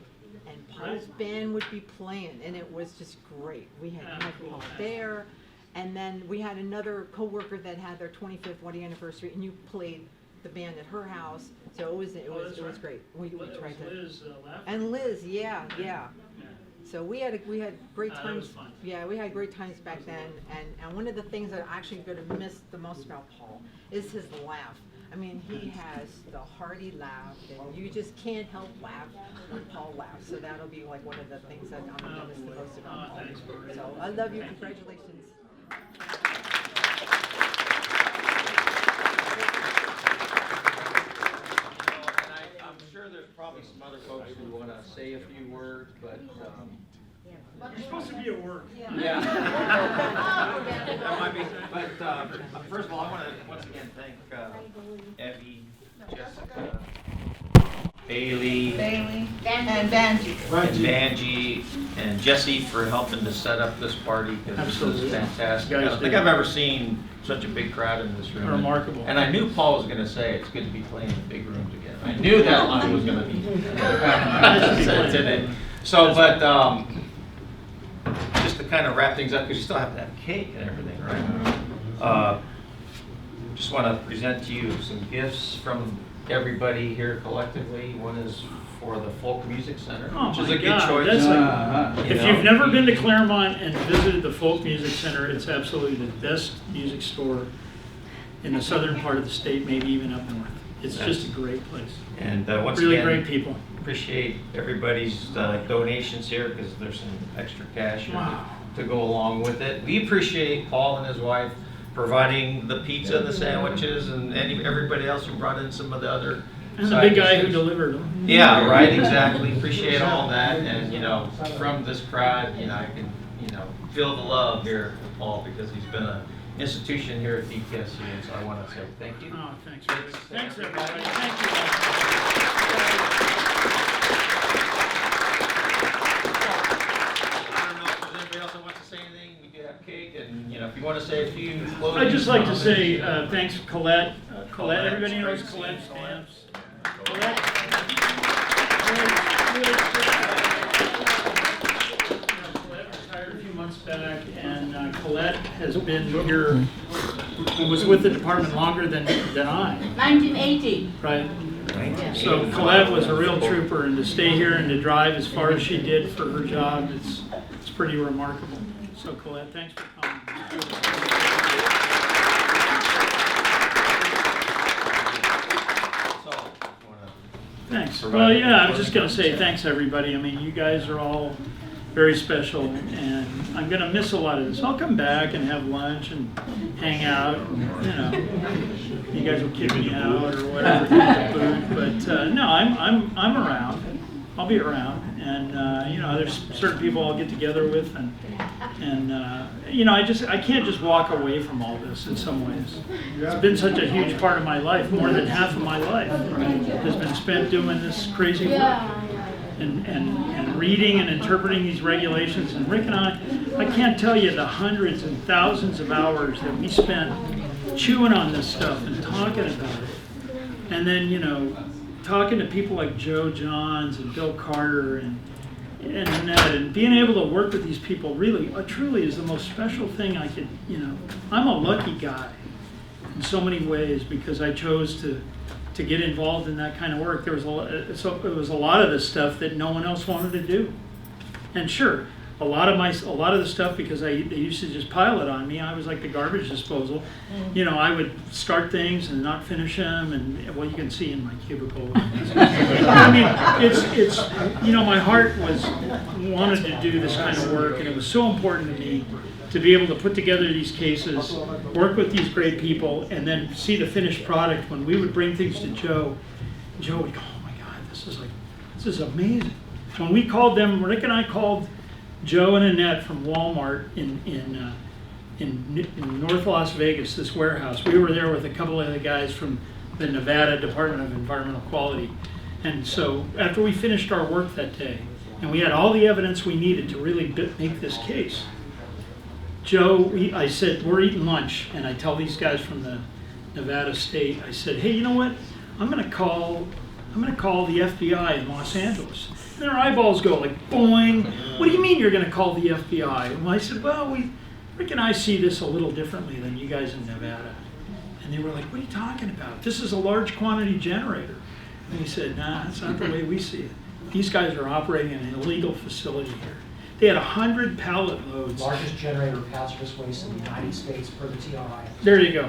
Speaker 13: And Paul's band would be playing, and it was just great. We had Paul there, and then we had another coworker that had their 25th wedding anniversary, and you played the band at her house. So it was great. We tried to.
Speaker 1: Liz laughed.
Speaker 13: And Liz, yeah. So we had great
Speaker 1: That
Speaker 13: times.
Speaker 1: was fun.
Speaker 13: Yeah, we had great times back then. And one of the things that I'm actually going to miss the most about Paul is his laugh. I mean, he has the hearty laugh, and you just can't help laugh when Paul laughs. So that'll be like one of the things that I'm going to miss the most about Paul.
Speaker 1: Thanks, Maria.
Speaker 13: So I love you. Congratulations.
Speaker 9: I'm sure there's probably some other folks who want to say a few words, but
Speaker 1: You're supposed to be at work.
Speaker 9: yeah. That might be, but first of all, I want to once again thank Evie, Jessica, Bailey,
Speaker 4: And Banji.
Speaker 9: and Banji, and Jesse for helping to set up this party, because this was
Speaker 1: Absolutely.
Speaker 9: fantastic.
Speaker 1: You
Speaker 9: I
Speaker 1: guys
Speaker 9: don't think
Speaker 1: did.
Speaker 9: I've ever seen such a big crowd in this room.
Speaker 1: Remarkable.
Speaker 9: And I knew Paul was going to say it's good to be playing in big rooms again. I knew that line was going to be said today. So, but just to kind of wrap things up, because you still have to have cake and everything, right? Just want to present to you some gifts from everybody here collectively. One is for the Folk Music Center,
Speaker 1: Oh
Speaker 9: which is
Speaker 1: my
Speaker 9: a good
Speaker 1: God,
Speaker 9: choice.
Speaker 1: that's like-
Speaker 9: You
Speaker 1: If
Speaker 9: know.
Speaker 1: you've never been to Claremont and visited the Folk Music Center, it's absolutely the best music store in the southern part of the state, maybe even up north. It's just a great place.
Speaker 9: And once
Speaker 1: Really
Speaker 9: again,
Speaker 1: great people.
Speaker 9: appreciate everybody's donations here, because there's some extra cash here
Speaker 1: Wow.
Speaker 9: to go along with it. We appreciate Paul and his wife providing the pizza and the sandwiches, and everybody else who brought in some of the other
Speaker 1: And the
Speaker 9: side
Speaker 1: big guy who
Speaker 9: dishes.
Speaker 1: delivered them.
Speaker 9: Yeah, right, exactly. Appreciate all that, and from this crowd, I can, feel the love here for Paul, because he's been a institution here at DTSC, and so I want to say thank you.
Speaker 1: Oh, thanks, Rick. Thanks, everybody. Thank you.
Speaker 9: I don't know if there's anybody else that wants to say anything. We do have cake, and if you want to say a few closing
Speaker 1: I'd just like to
Speaker 9: comments.
Speaker 1: say thanks, Colette. Colette, everybody
Speaker 9: Collette's
Speaker 1: knows
Speaker 9: great
Speaker 1: Colette
Speaker 9: seeing
Speaker 1: Stamps.
Speaker 9: Colette.
Speaker 1: Colette retired a few months back, and Colette has been here, was with the department longer than I.
Speaker 4: 1980.
Speaker 1: Right. So Colette was a real trooper, and to stay here and to drive as far as she did for her job, it's pretty remarkable. So Colette, thanks for coming. Thanks. Well, yeah, I was just going to say thanks, everybody. I mean, you guys are all very special, and I'm going to miss a lot of this. I'll come back and have lunch and hang out. And, you guys will kick me out or whatever, get the food. But no, I'm around. I'll be around, and there's certain people I'll get together with, and I can't just walk away from all this in some ways. It's been such a huge part of my life. More than half of my life has been spent doing this crazy work and reading and interpreting these regulations. And Rick and I can't tell you the hundreds and thousands of hours that we spent chewing on this stuff and talking about it, and then talking to people like Joe Johns and Bill Carter and Annette, and being able to work with these people really, truly is the most special thing I could, I'm a lucky guy in so many ways because I chose to get involved in that kind of work. There was it was a lot of the stuff that no one else wanted to do. And sure, a lot of the stuff, because they used to just pile it on me, I was like the garbage disposal. I would start things and not finish them, and well, you can see in my cubicle. I mean, it's my heart wanted to do this kind of work, and it was so important to me to be able to put together these cases, work with these great people, and then see the finished product. When we would bring things to Joe would go, "Oh my God, this is amazing." When we called them, Rick and I called Joe and Annette from Walmart in North Las Vegas, this warehouse. We were there with a couple of the guys from the Nevada Department of Environmental Quality. And so after we finished our work that day, and we had all the evidence we needed to really make this case, Joe, I said, we're eating lunch, and I tell these guys from the Nevada state, I said, hey, you know what? I'm going to call the FBI in Los Angeles. And their eyeballs go like, boing. What do you mean you're going to call the FBI? And I said, well, Rick and I see this a little differently than you guys in Nevada. And they were like, what are you talking about? This is a large quantity generator. And he said, nah, that's not the way we see it. These guys are operating in an illegal facility here. They had 100 pallet loads.
Speaker 10: Largest generator of hazardous waste in the United States per the TRI.
Speaker 1: There you go.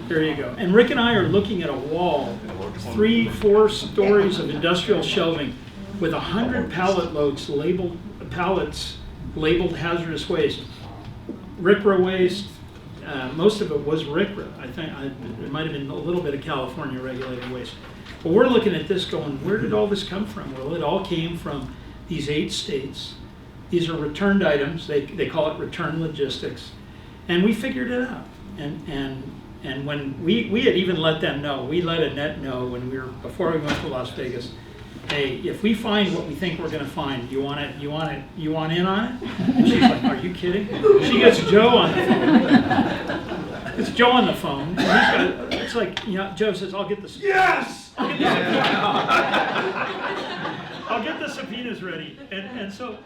Speaker 1: There you go. And Rick and I are looking at a wall, 3-4 stories of industrial shelving with 100 pallet loads pallets labeled hazardous waste. RCRA waste, most of it was RCRA. I think it might have been a little bit of California regulated waste. But we're looking at this going, where did all this come from? Well, it all came from these 8 states. These are returned items. They call it return logistics. And we figured it out. And when we had even let them know, we let Annette know before we went to Las Vegas, hey, if we find what we think we're going to find, you want in on it? And she's like, are you kidding? She gets Joe on the phone. It's Joe on the phone. And it's like, Joe says, I'll get the
Speaker 2: Yes!
Speaker 1: I'll get the subpoenas ready. And so,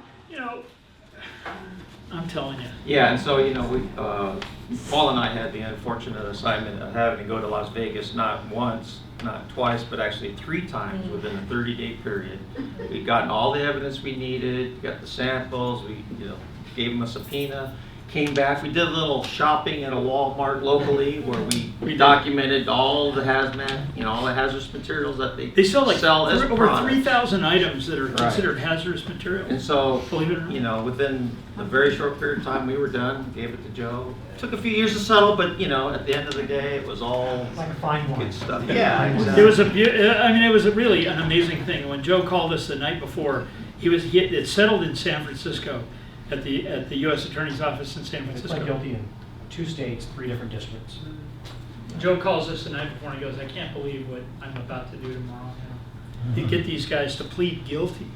Speaker 1: I'm telling you.
Speaker 9: Yeah, and so, Paul and I had the unfortunate assignment of having to go to Las Vegas not once, not twice, but actually 3 times within a 30-day period. We'd gotten all the evidence we needed, got the samples, we gave them a subpoena, came back. We did a little shopping at a Walmart locally where we documented all the hazmat, all the hazardous materials that they
Speaker 1: sell
Speaker 9: as
Speaker 1: over
Speaker 9: products.
Speaker 1: 3,000 items that are considered hazardous materials.
Speaker 9: And so,
Speaker 1: believe it or not.
Speaker 9: within a very short period of time, we were done, gave it to Joe. Took a few years to settle, but, at the end of the day, it was all
Speaker 10: like a fine wine.
Speaker 9: good stuff. Yeah,
Speaker 1: It was it was really an amazing thing. When Joe called us the night before, he had settled in San Francisco at the U.S. Attorney's Office in San Francisco.
Speaker 10: Pled guilty 2 states, 3 different districts.
Speaker 1: Joe calls us the night before and he goes, I can't believe what I'm about to do tomorrow. You know? You get these guys to plead guilty.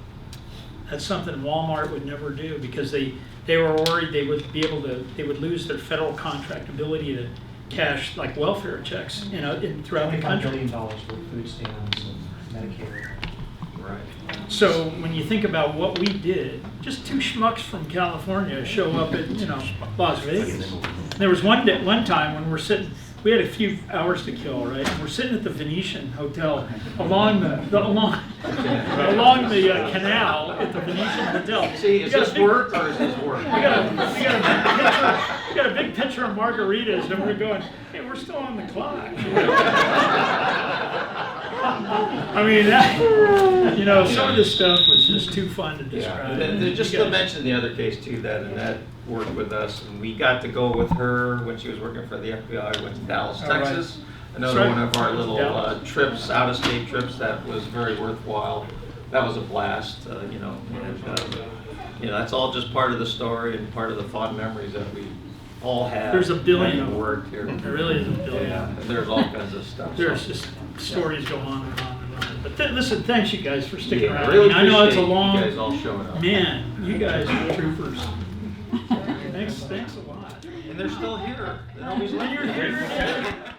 Speaker 1: That's something Walmart would never do because they were worried they would lose their federal contract ability to cash like welfare checks, you know, throughout the country.
Speaker 10: $1 billion for food stamps and Medicare.
Speaker 9: Right.
Speaker 1: So when you think about what we did, just 2 schmucks from California show up at, you know, Las Vegas. There was one time when we're sitting, we had a few hours to kill, right? And we're sitting at the Venetian Hotel along the canal at the Venetian Hotel.
Speaker 9: See, is this work or is this work?
Speaker 1: We got a big picture of margaritas, and we're going, hey, we're still on the clock. I mean, that, you know, some of this stuff was just too fun to describe.
Speaker 9: Yeah. Just to mention the other case too, that Annette worked with us, and we got to go with her when she was working for the FBI. Went to Dallas, Texas. Another one of our little trips, out-of-state trips, that was very worthwhile. That was a blast, you know. And, you know, that's all just part of the story and part of the fond memories that we all have.
Speaker 1: There's a billion
Speaker 9: having worked here.
Speaker 1: There really is a billion.
Speaker 9: Yeah, and there's all kinds of stuff.
Speaker 1: There's
Speaker 9: so.
Speaker 1: just stories go on and on and on. But listen, thanks you guys for sticking
Speaker 9: Yeah,
Speaker 1: around.
Speaker 9: really
Speaker 1: I know it's a
Speaker 9: appreciate
Speaker 1: long.
Speaker 9: you guys all showing up.
Speaker 1: Man, you guys are troopers. Thanks a lot.
Speaker 9: And they're still here. They're always
Speaker 1: When you're here.